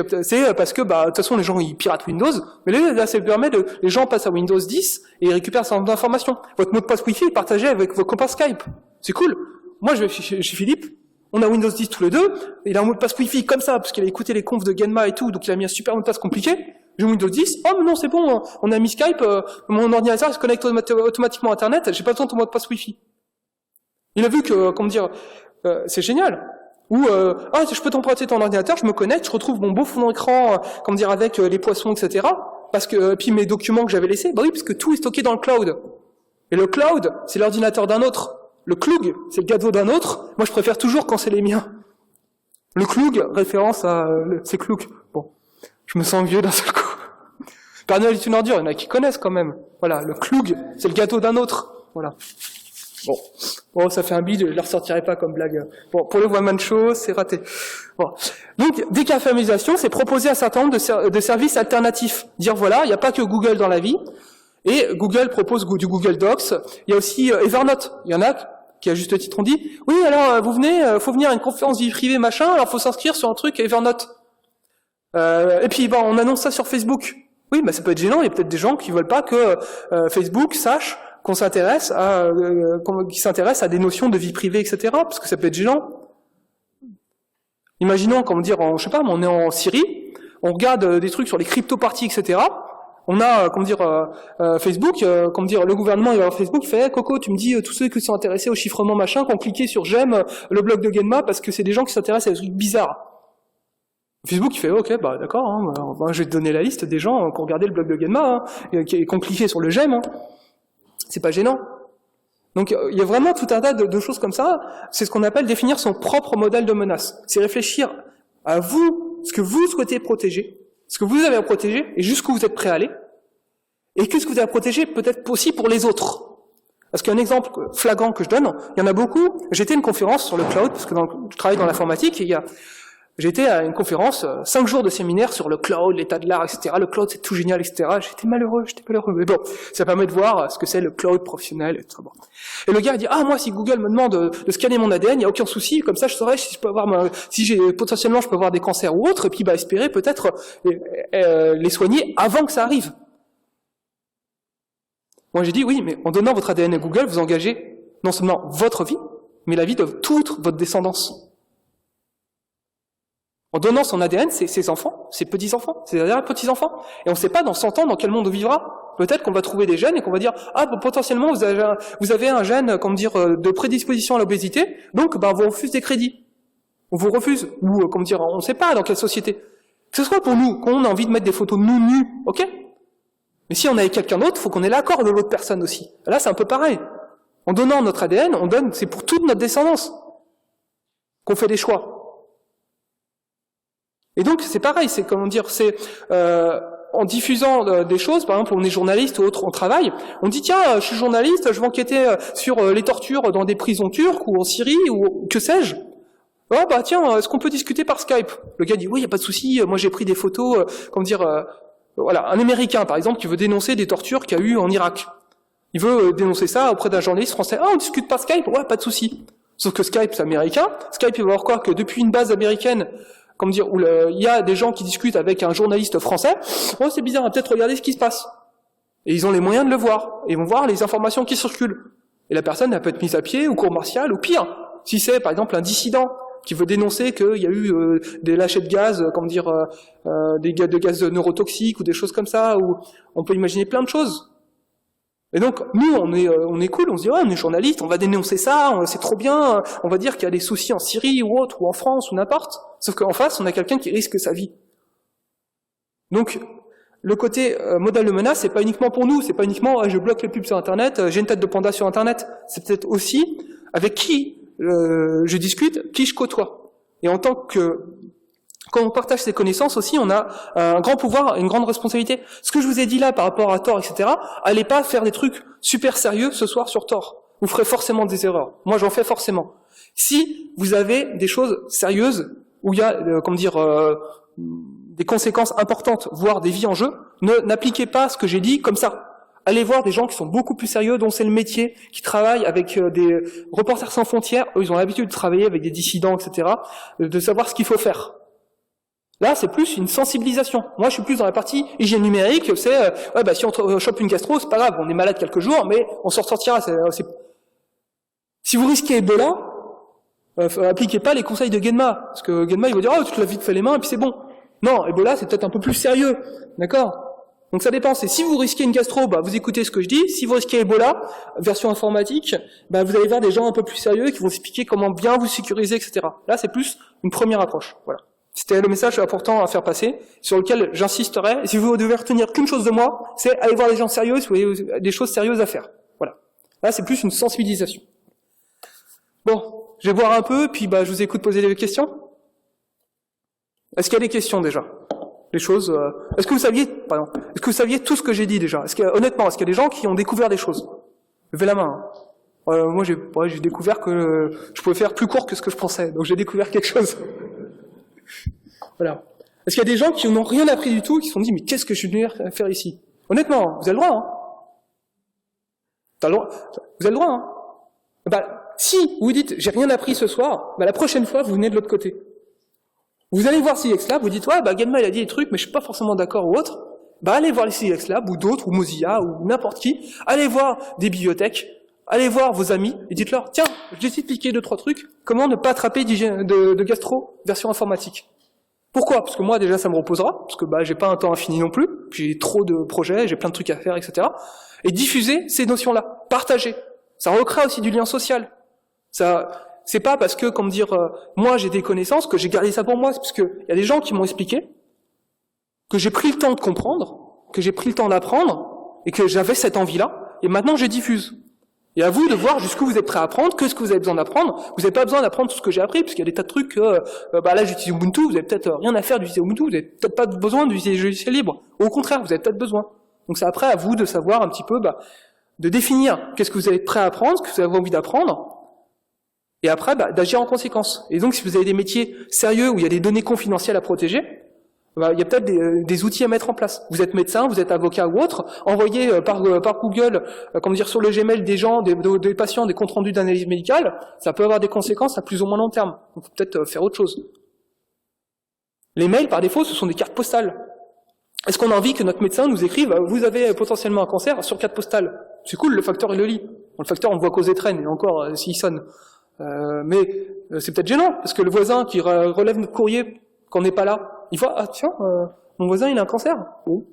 parce que, de toute façon, les gens, ils piratent Windows, mais là, ça permet les gens passent à Windows 10 et ils récupèrent un certain nombre d'informations. Votre mot de passe Wi-Fi est partagé avec vos copains Skype. C'est cool. Moi, je vais chez Philippe, on a Windows 10 tous les deux, il a un mot de passe Wi-Fi comme ça, parce qu'il a écouté les confs de Genma et tout, donc il a mis un super mot de passe compliqué. J'ai Windows 10, oh mais non, c'est bon, on a mis Skype, mon ordinateur il se connecte automatiquement à Internet, j'ai pas besoin de ton mot de passe Wi-Fi. Il a vu que, c'est génial. Ou je peux t'emprunter ton ordinateur, je me connecte, je retrouve mon beau fond d'écran, avec les poissons, etc. Parce que puis mes documents que j'avais laissés, oui, parce que tout est stocké dans le cloud. Et le cloud, c'est l'ordinateur d'un autre. Le Klug, c'est le gâteau d'un autre. Moi, je préfère toujours quand c'est les miens. Le Klug, référence à c'est Klug. Bon, je me sens vieux d'un seul coup. Pernod est une ordure, il y en a qui connaissent quand même. Voilà, le Klug, c'est le gâteau d'un autre. Voilà. Bon, ça fait un bide, je ne le ressortirai pas comme blague. Bon, pour le one-man show, c'est raté. Bon. Donc, décaféisation, c'est proposer un certain nombre de services alternatifs. Dire, voilà, il n'y a pas que Google dans la vie. Et Google propose du Google Docs. Il y a aussi Evernote. Il y en a qui, à juste titre, ont dit, oui, alors, faut venir à une conférence vie privée, machin, alors faut s'inscrire sur un truc Evernote. Et puis, on annonce ça sur Facebook. Oui, ça peut être gênant, il y a peut-être des gens qui veulent pas que Facebook sache qu'on s'intéresse qui s'intéresse à des notions de vie privée, etc., parce que ça peut être gênant. Imaginons, on est en Syrie, on regarde des trucs sur les crypto-parties, etc., on a, Facebook, le gouvernement, il va voir Facebook, il fait, Coco, tu me dis, tous ceux qui sont intéressés au chiffrement machin, qui ont cliqué sur j'aime le blog de Genma, parce que c'est des gens qui s'intéressent à des trucs bizarres. Facebook, il fait, ok, d'accord, je vais te donner la liste des gens qui ont regardé le blog de Genma, qui ont cliqué sur le j'aime, C'est pas gênant. Donc, il y a vraiment tout un tas de choses comme ça. C'est ce qu'on appelle définir son propre modèle de menace. C'est réfléchir à vous, ce que vous souhaitez protéger, ce que vous avez à protéger, et jusqu'où vous êtes prêt à aller. Et qu'est-ce que vous avez à protéger, peut-être aussi pour les autres. Parce qu'un exemple flagrant que je donne, il y en a beaucoup. J'étais à une conférence sur le cloud, parce que je travaille dans l'informatique, et j'étais à une conférence, 5 jours de séminaire sur le cloud, l'état de l'art, etc. Le cloud, c'est tout génial, etc. J'étais malheureux. Mais bon, ça permet de voir ce que c'est le cloud professionnel, etc. Bon. Et le gars, il dit, moi, si Google me demande de scanner mon ADN, il n'y a aucun souci, comme ça, je saurais si je peux avoir potentiellement, je peux avoir des cancers ou autres, et puis, espérer peut-être les soigner avant que ça arrive. Moi, j'ai dit, oui, mais en donnant votre ADN à Google, vous engagez non seulement votre vie, mais la vie de toute votre descendance. En donnant son ADN, c'est ses enfants, ses petits-enfants, ses petits-enfants. Et on ne sait pas dans 100 ans dans quel monde on vivra. Peut-être qu'on va trouver des gènes et qu'on va dire potentiellement vous avez un gène de prédisposition à l'obésité, donc on vous refuse des crédits. On vous refuse, ou on ne sait pas dans quelle société. Que ce soit pour nous, qu'on a envie de mettre des photos de nous nus, ok. Mais si on est avec quelqu'un d'autre, il faut qu'on ait l'accord de l'autre personne aussi. Là, c'est un peu pareil. En donnant notre ADN, c'est pour toute notre descendance qu'on fait des choix. Et donc, c'est pareil, en diffusant des choses, par exemple, on est journaliste ou autre, on travaille, on dit, tiens, je suis journaliste, je vais enquêter sur les tortures dans des prisons turques ou en Syrie ou que sais-je. Tiens, est-ce qu'on peut discuter par Skype? Le gars dit, oui, il n'y a pas de souci, moi j'ai pris des photos, voilà, un Américain, par exemple, qui veut dénoncer des tortures qu'il y a eu en Irak. Il veut dénoncer ça auprès d'un journaliste français. On discute par Skype? Ouais, pas de souci. Sauf que Skype, c'est américain. Skype, il va voir quoi? Que depuis une base américaine, où il y a des gens qui discutent avec un journaliste français, c'est bizarre, on va peut-être regarder ce qui se passe. Et ils ont les moyens de le voir. Et ils vont voir les informations qui circulent. Et la personne, elle peut être mise à pied, ou cour martiale, ou pire. Si c'est, par exemple, un dissident qui veut dénoncer qu'il y a eu des lâchers de gaz, de gaz neurotoxiques, ou des choses comme ça, ou on peut imaginer plein de choses. Et donc, nous, on est cool, on se dit, on est journaliste, on va dénoncer ça, c'est trop bien, on va dire qu'il y a des soucis en Syrie ou autre, ou en France, ou n'importe. Sauf qu'en face, on a quelqu'un qui risque sa vie. Donc, le côté modèle de menace, c'est pas uniquement pour nous, c'est pas uniquement, je bloque les pubs sur Internet, j'ai une tête de panda sur Internet. C'est peut-être aussi avec qui je discute, qui je côtoie. Et en tant que... Quand on partage ses connaissances aussi, on a un grand pouvoir, une grande responsabilité. Ce que je vous ai dit là par rapport à Tor, etc., allez pas faire des trucs super sérieux ce soir sur Tor. Vous ferez forcément des erreurs. Moi, j'en fais forcément. Si vous avez des choses sérieuses, où il y a, des conséquences importantes, voire des vies en jeu, n'appliquez pas ce que j'ai dit comme ça. Allez voir des gens qui sont beaucoup plus sérieux, dont c'est le métier, qui travaillent avec des Reporters sans frontières. Eux, ils ont l'habitude de travailler avec des dissidents, etc., de savoir ce qu'il faut faire. Là, c'est plus une sensibilisation. Moi, je suis plus dans la partie hygiène numérique, c'est, si on chope une gastro, c'est pas grave, on est malade quelques jours, mais on s'en sortira. Si vous risquez Ebola, appliquez pas les conseils de Genma, parce que Genma, il va dire, tu te laves vite fait les mains, et puis c'est bon. Non, Ebola, c'est peut-être un peu plus sérieux, d'accord? Donc ça dépend, c'est si vous risquez une gastro, vous écoutez ce que je dis, si vous risquez Ebola, version informatique, vous allez voir des gens un peu plus sérieux qui vont expliquer comment bien vous sécuriser, etc. Là, c'est plus une première approche, voilà. C'était le message important à faire passer, sur lequel j'insisterai. Et si vous devez retenir qu'une chose de moi, c'est aller voir des gens sérieux si vous avez des choses sérieuses à faire. Voilà. Là, c'est plus une sensibilisation. Bon, je vais voir un peu, puis je vous écoute poser des questions. Est-ce qu'il y a des questions déjà? Les choses. Est-ce que vous saviez tout ce que j'ai dit déjà? Honnêtement, est-ce qu'il y a des gens qui ont découvert des choses? Levez la main. Moi, j'ai découvert que je pouvais faire plus court que ce que je pensais, donc j'ai découvert quelque chose. Voilà. Est-ce qu'il y a des gens qui n'ont rien appris du tout, qui se sont dit, mais qu'est-ce que je suis venu faire ici? Honnêtement, vous avez le droit, hein. Vous avez le droit, hein. Si vous dites, j'ai rien appris ce soir, la prochaine fois, vous venez de l'autre côté. Vous allez voir CX Lab, vous dites, Genma, il a dit des trucs, mais je suis pas forcément d'accord ou autre. Allez voir les CX Lab, ou d'autres, ou Mozilla, ou n'importe qui. Allez voir des bibliothèques. Allez voir vos amis, et dites-leur, tiens, j'ai essayé de piquer 2-3 trucs, comment ne pas attraper de gastro version informatique? Pourquoi? Parce que moi, déjà, ça me reposera, parce que j'ai pas un temps infini non plus, j'ai trop de projets, j'ai plein de trucs à faire, etc. Et diffuser ces notions-là, partager. Ça recrée aussi du lien social. C'est pas parce que, moi j'ai des connaissances que j'ai gardé ça pour moi, c'est parce que il y a des gens qui m'ont expliqué, que j'ai pris le temps de comprendre, que j'ai pris le temps d'apprendre, et que j'avais cette envie-là, et maintenant je diffuse. Et à vous de voir jusqu'où vous êtes prêt à apprendre, que ce que vous avez besoin d'apprendre. Vous n'avez pas besoin d'apprendre tout ce que j'ai appris, parce qu'il y a des tas de trucs que, là j'utilise Ubuntu, vous avez peut-être rien à faire d'utiliser Ubuntu, vous n'avez peut-être pas besoin d'utiliser les logiciels libres. Au contraire, vous avez peut-être besoin. Donc c'est après à vous de savoir un petit peu, de définir qu'est-ce que vous êtes prêt à apprendre, ce que vous avez envie d'apprendre, et après d'agir en conséquence. Et donc si vous avez des métiers sérieux où il y a des données confidentielles à protéger, il y a peut-être des outils à mettre en place. Vous êtes médecin, vous êtes avocat ou autre, envoyez par Google, sur le Gmail des gens, des patients, des comptes rendus d'analyse médicale, ça peut avoir des conséquences à plus ou moins long terme. Donc faut peut-être faire autre chose. Les mails, par défaut, ce sont des cartes postales. Est-ce qu'on a envie que notre médecin nous écrive « Vous avez potentiellement un cancer sur carte postale ». C'est cool, le facteur il le lit. Le facteur on le voit causer traîne, et encore s'il sonne. Mais c'est peut-être gênant, parce que le voisin qui relève notre courrier quand on n'est pas là, il voit, mon voisin il a un cancer. Bon.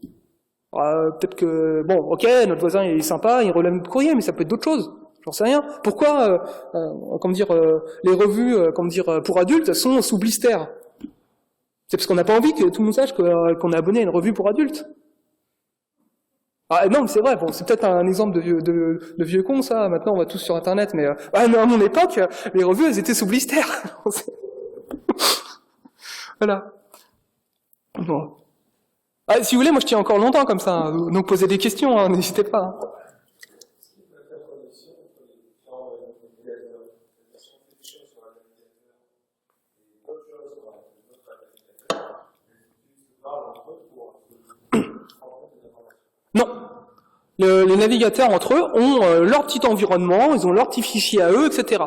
Peut-être que, ok, notre voisin il est sympa, il relève notre courrier, mais ça peut être d'autres choses. J'en sais rien. Pourquoi, les revues, pour adultes, elles sont sous blister? C'est parce qu'on n'a pas envie que tout le monde sache qu'on est abonné à une revue pour adultes. Non, mais c'est vrai, c'est peut-être un exemple de vieux con, ça. Maintenant, on va tous sur Internet, mais à mon époque, les revues, elles étaient sous blister. Voilà. Bon. Si vous voulez, moi je tiens encore longtemps comme ça, donc posez des questions, n'hésitez pas. Non. Les navigateurs entre eux ont leur petit environnement, ils ont leur petit fichier à eux, etc.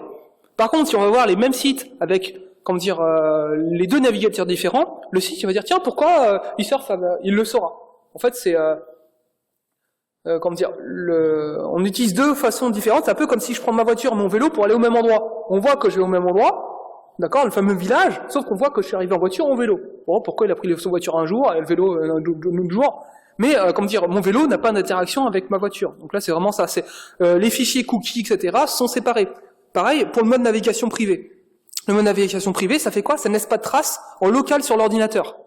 Par contre, si on va voir les mêmes sites avec les deux navigateurs différents, le site il va dire tiens pourquoi il surfe, il le saura. En fait c'est on utilise deux façons différentes. C'est un peu comme si je prends ma voiture et mon vélo pour aller au même endroit. On voit que je vais au même endroit, d'accord, le fameux village, sauf qu'on voit que je suis arrivé en voiture en vélo. Bon, pourquoi il a pris son voiture un jour et le vélo un autre jour? Mais mon vélo n'a pas d'interaction avec ma voiture. Donc là c'est vraiment ça. C'est les fichiers cookies, etc. sont séparés. Pareil pour le mode navigation privée. Le mode navigation privée, ça fait quoi? Ça ne laisse pas de traces en local sur l'ordinateur.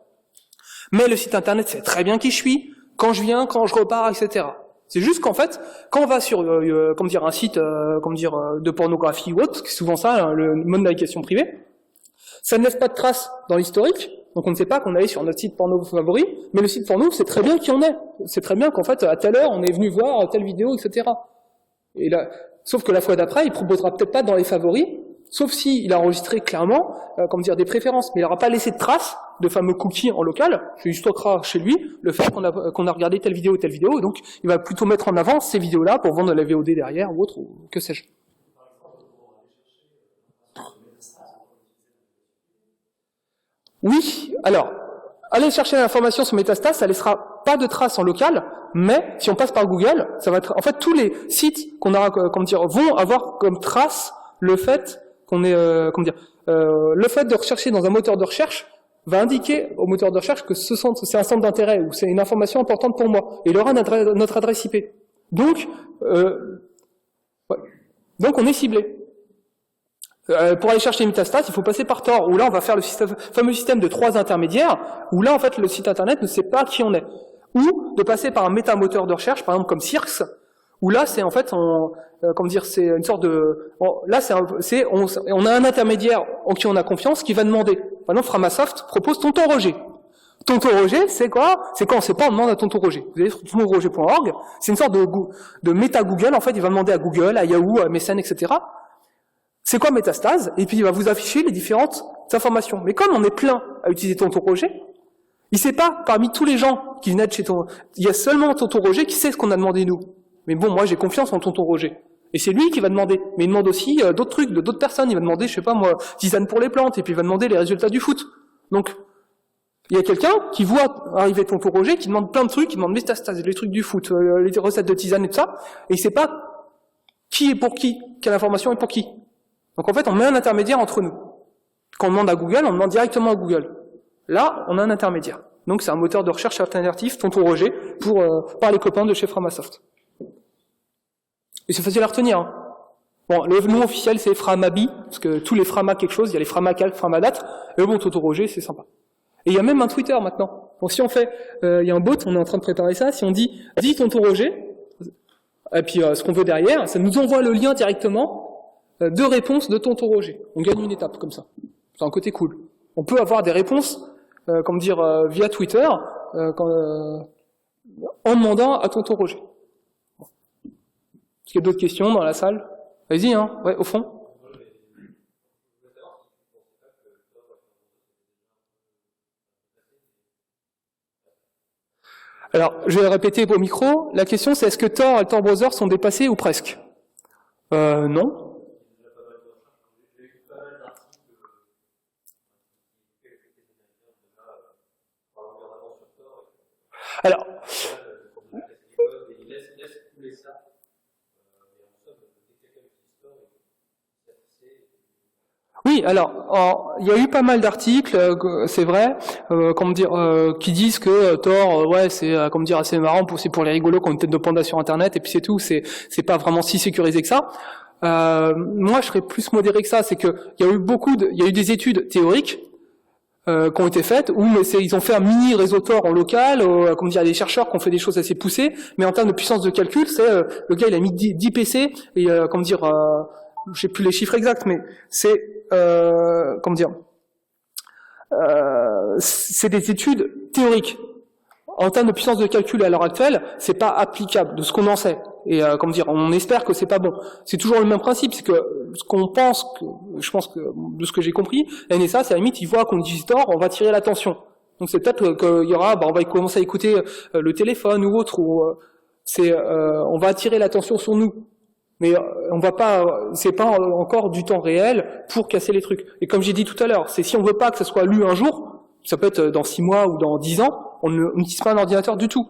Mais le site internet sait très bien qui je suis, quand je viens, quand je repars, etc. C'est juste qu'en fait, quand on va sur un site de pornographie ou autre, c'est souvent ça, le mode navigation privée, ça ne laisse pas de traces dans l'historique, donc on ne sait pas qu'on est sur notre site porno favori, mais le site porno sait très bien qui on est. C'est très bien qu'en fait, à telle heure, on est venu voir telle vidéo, etc. Et là, sauf que la fois d'après, il proposera peut-être pas dans les favoris, sauf si il a enregistré clairement, des préférences, mais il n'aura pas laissé de traces de fameux cookies en local. Il stockera chez lui le fait qu'on a regardé telle vidéo, et donc il va plutôt mettre en avant ces vidéos-là pour vendre la VOD derrière ou autre, ou que sais-je. Oui, alors aller chercher l'information sur Metastas, ça laissera pas de traces en local, mais si on passe par Google, ça va être, en fait, tous les sites qu'on aura, vont avoir comme trace le fait qu'on est, le fait de rechercher dans un moteur de recherche va indiquer au moteur de recherche que c'est un centre d'intérêt ou c'est une information importante pour moi. Et il aura notre adresse IP. Donc on est ciblé. Pour aller chercher Metastas, il faut passer par Tor, où là on va faire le fameux système de 3 intermédiaires, où là en fait le site internet ne sait pas qui on est. Ou de passer par un métamoteur de recherche, par exemple comme Cirx, où là c'est en fait, c'est une sorte de... Là on a un intermédiaire en qui on a confiance qui va demander. Par exemple, Framasoft propose Tonton Roger. Tonton Roger, c'est quoi? C'est quand on ne sait pas, on demande à Tonton Roger. Vous allez sur tontonroger.org, c'est une sorte de méta-Google, en fait, il va demander à Google, à Yahoo, à MSN, etc. C'est quoi Metastas? Et puis il va vous afficher les différentes informations. Mais comme on est plein à utiliser Tonton Roger, il ne sait pas, parmi tous les gens qui venaient de chez Tonton, il y a seulement Tonton Roger qui sait ce qu'on a demandé nous. Mais bon, moi j'ai confiance en Tonton Roger. Et c'est lui qui va demander. Mais il demande aussi d'autres trucs, de d'autres personnes. Il va demander, je sais pas moi, tisane pour les plantes, et puis il va demander les résultats du foot. Donc, il y a quelqu'un qui voit arriver Tonton Roger, qui demande plein de trucs, qui demande Metastas, les trucs du foot, les recettes de tisane et tout ça, et il sait pas qui est pour qui, quelle information est pour qui. Donc en fait, on met un intermédiaire entre nous. Quand on demande à Google, on demande directement à Google. Là, on a un intermédiaire. Donc c'est un moteur de recherche alternatif, Tonton Roger, par les copains de chez Framasoft. Et c'est facile à retenir. Hein. Bon, le nom officiel c'est Framabi, parce que tous les Frama quelque chose, il y a les Framacal, Framadat, et bon, Tonton Roger, c'est sympa. Et il y a même un Twitter maintenant. Bon, si on fait, il y a un bot, on est en train de préparer ça, si on dit Tonton Roger, et puis ce qu'on veut derrière, ça nous envoie le lien directement de réponses de Tonton Roger. On gagne une étape comme ça. C'est un côté cool. On peut avoir des réponses, via Twitter, en demandant à Tonton Roger. Est-ce qu'il y a d'autres questions dans la salle? Vas-y, hein, ouais, au fond. Alors, je vais répéter au micro. La question, c'est est-ce que Tor et Tor Browser sont dépassés ou presque? Non. Alors, oui, alors, il y a eu pas mal d'articles, c'est vrai, qui disent que Tor, c'est, assez marrant, c'est pour les rigolos qui ont une tête de panda sur Internet, et puis c'est tout, c'est pas vraiment si sécurisé que ça. Moi, je serais plus modéré que ça, c'est que il y a eu des études théoriques qui ont été faites où ils ont fait un mini réseau Tor en local, il y a des chercheurs qui ont fait des choses assez poussées, mais en termes de puissance de calcul, c'est le gars il a mis 10 PC et je sais plus les chiffres exacts, mais c'est c'est des études théoriques. En termes de puissance de calcul à l'heure actuelle, c'est pas applicable de ce qu'on en sait. Et on espère que c'est pas bon. C'est toujours le même principe, c'est que ce qu'on pense, je pense que de ce que j'ai compris, la NSA, c'est à la limite, ils voient qu'on utilise Tor, on va tirer l'attention. Donc c'est peut-être qu'il y aura, on va commencer à écouter le téléphone ou autre, ou on va attirer l'attention sur nous. Mais on va pas, c'est pas encore du temps réel pour casser les trucs. Et comme j'ai dit tout à l'heure, c'est si on veut pas que ça soit lu un jour, ça peut être dans 6 mois ou dans 10 ans, on n'utilise pas un ordinateur du tout.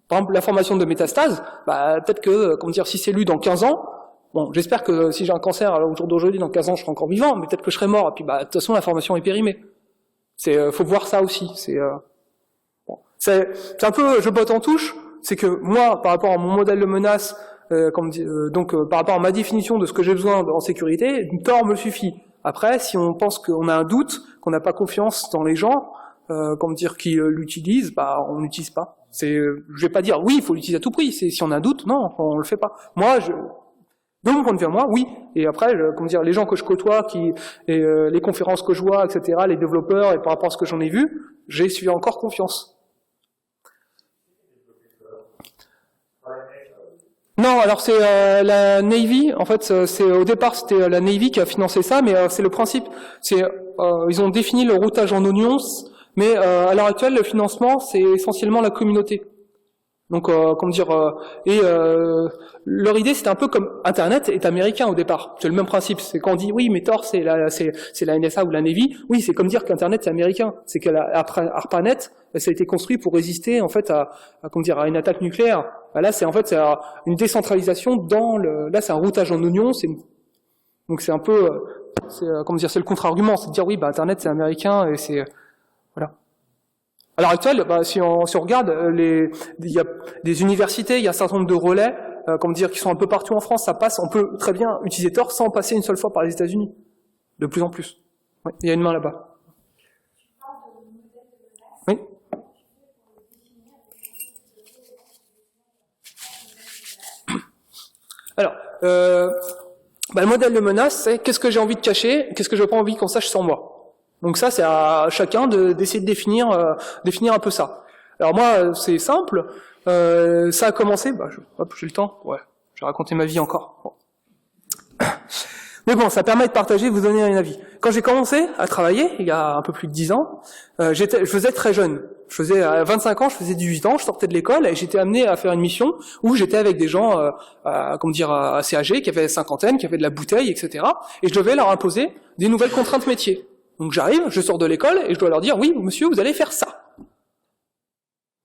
Par exemple, l'information de métastase, peut-être que, si c'est lu dans 15 ans, bon, j'espère que si j'ai un cancer au jour d'aujourd'hui, dans 15 ans, je serai encore vivant, mais peut-être que je serai mort, et puis de toute façon, l'information est périmée. Faut voir ça aussi. C'est un peu, je botte en touche, c'est que moi, par rapport à mon modèle de menace, par rapport à ma définition de ce que j'ai besoin en sécurité, Tor me suffit. Après, si on pense qu'on a un doute, qu'on n'a pas confiance dans les gens, qui l'utilisent, on n'utilise pas. Je vais pas dire oui, il faut l'utiliser à tout prix. Si on a un doute, non, on le fait pas. Moi, de mon point de vue à moi, oui. Et après, les gens que je côtoie, les conférences que je vois, etc., les développeurs, et par rapport à ce que j'en ai vu, j'ai suis encore confiance. Non, alors c'est la Navy. En fait, au départ c'était la Navy qui a financé ça, mais c'est le principe. Ils ont défini le routage en onions, mais à l'heure actuelle le financement c'est essentiellement la communauté. Donc, comment dire, leur idée, c'était un peu comme Internet est américain au départ. C'est le même principe. C'est quand on dit oui, mais Tor, c'est la NSA ou la Navy. Oui, c'est comme dire qu'Internet c'est américain. C'est que ARPANET, ça a été construit pour résister en fait à comment dire, à une attaque nucléaire. Là, c'est en fait une décentralisation là, c'est un routage en oignon. Donc c'est un peu, comment dire, c'est le contre-argument, c'est de dire oui, bah Internet c'est américain et c'est voilà. À l'heure actuelle, si on regarde, il y a des universités, il y a un certain nombre de relais, comment dire, qui sont un peu partout en France, ça passe, on peut très bien utiliser Tor sans passer une seule fois par les États-Unis, de plus en plus. Ouais, il y a une main là-bas. Oui. Alors, le modèle de menace, c'est qu'est-ce que j'ai envie de cacher, qu'est-ce que je n'ai pas envie qu'on sache sur moi. Donc ça, c'est à chacun d'essayer de définir un peu ça. Alors moi, c'est simple. Ça a commencé. Hop, j'ai le temps. Ouais, je vais raconter ma vie encore. Bon. Mais bon, ça permet de partager, de vous donner un avis. Quand j'ai commencé à travailler, il y a un peu plus de 10 ans, je faisais très jeune. À 25 ans, je faisais 18 ans, je sortais de l'école et j'étais amené à faire une mission où j'étais avec des gens, comment dire, assez âgés, qui avaient cinquantaine, qui avaient de la bouteille, etc. Et je devais leur imposer des nouvelles contraintes métiers. Donc j'arrive, je sors de l'école et je dois leur dire, oui, monsieur, vous allez faire ça.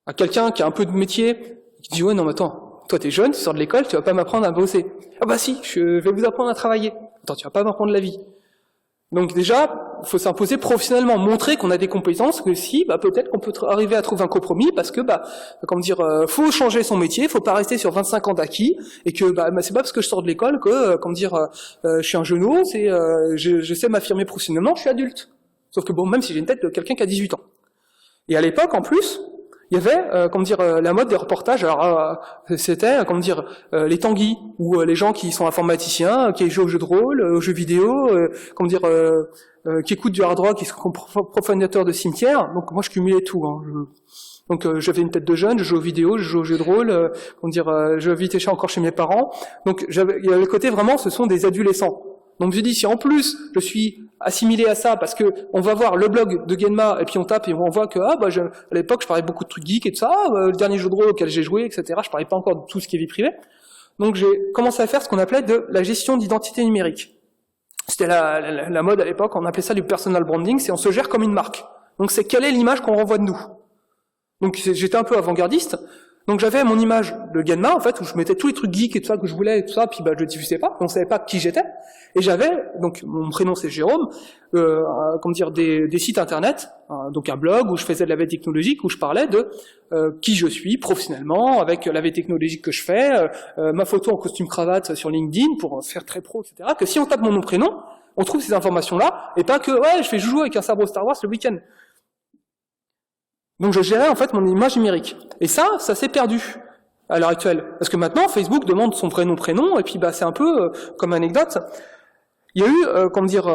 À quelqu'un qui a un peu de métier, qui dit, ouais, non, mais attends, toi t'es jeune, tu sors de l'école, tu vas pas m'apprendre à bosser. Ah bah si, je vais vous apprendre à travailler. Attends, tu vas pas m'apprendre la vie. Donc déjà, il faut s'imposer professionnellement, montrer qu'on a des compétences, que si, peut-être qu'on peut arriver à trouver un compromis, parce que, comment dire, faut changer son métier, faut pas rester sur 25 ans d'acquis, et que, c'est pas parce que je sors de l'école que, comment dire, je suis un genou, je sais m'affirmer professionnellement, je suis adulte. Sauf que bon, même si j'ai une tête de quelqu'un qui a 18 ans. Et à l'époque, en plus, il y avait, comment dire, la mode des reportages. Alors, c'était, comment dire, les Tanguy, ou les gens qui sont informaticiens, qui jouent aux jeux de rôle, aux jeux vidéo, comment dire, qui écoutent du hard rock, qui sont profanateurs de cimetières. Donc moi, je cumulais tout. Hein. Donc j'avais une tête de jeune, je joue aux vidéos, je joue aux jeux de rôle, comment dire, je habitais encore chez mes parents. Donc il y a le côté vraiment, ce sont des adolescents. Donc je dis, si en plus je suis assimilé à ça, parce que on va voir le blog de Genma, et puis on tape et on voit que à l'époque je parlais beaucoup de trucs geeks et tout ça, le dernier jeu de rôle auquel j'ai joué, etc. Je parlais pas encore de tout ce qui est vie privée. Donc j'ai commencé à faire ce qu'on appelait de la gestion d'identité numérique. C'était la mode à l'époque, on appelait ça du personal branding, c'est on se gère comme une marque. Donc c'est quelle est l'image qu'on renvoie de nous. Donc j'étais un peu avant-gardiste. Donc j'avais mon image de Genma, en fait, où je mettais tous les trucs geeks et tout ça que je voulais et tout ça, puis je diffusais pas, on savait pas qui j'étais. Et j'avais, donc mon prénom c'est Jérôme, comment dire, des sites internet, donc un blog où je faisais de la veille technologique, où je parlais de qui je suis professionnellement, avec la veille technologique que je fais, ma photo en costume cravate sur LinkedIn pour faire très pro, etc. Que si on tape mon nom prénom, on trouve ces informations-là, et pas que ouais, je fais joujou avec un sabre Star Wars le week-end. Donc je gérais en fait mon image numérique. Et ça s'est perdu à l'heure actuelle. Parce que maintenant, Facebook demande son prénom, et puis c'est un peu comme anecdote. Il y a eu, comment dire,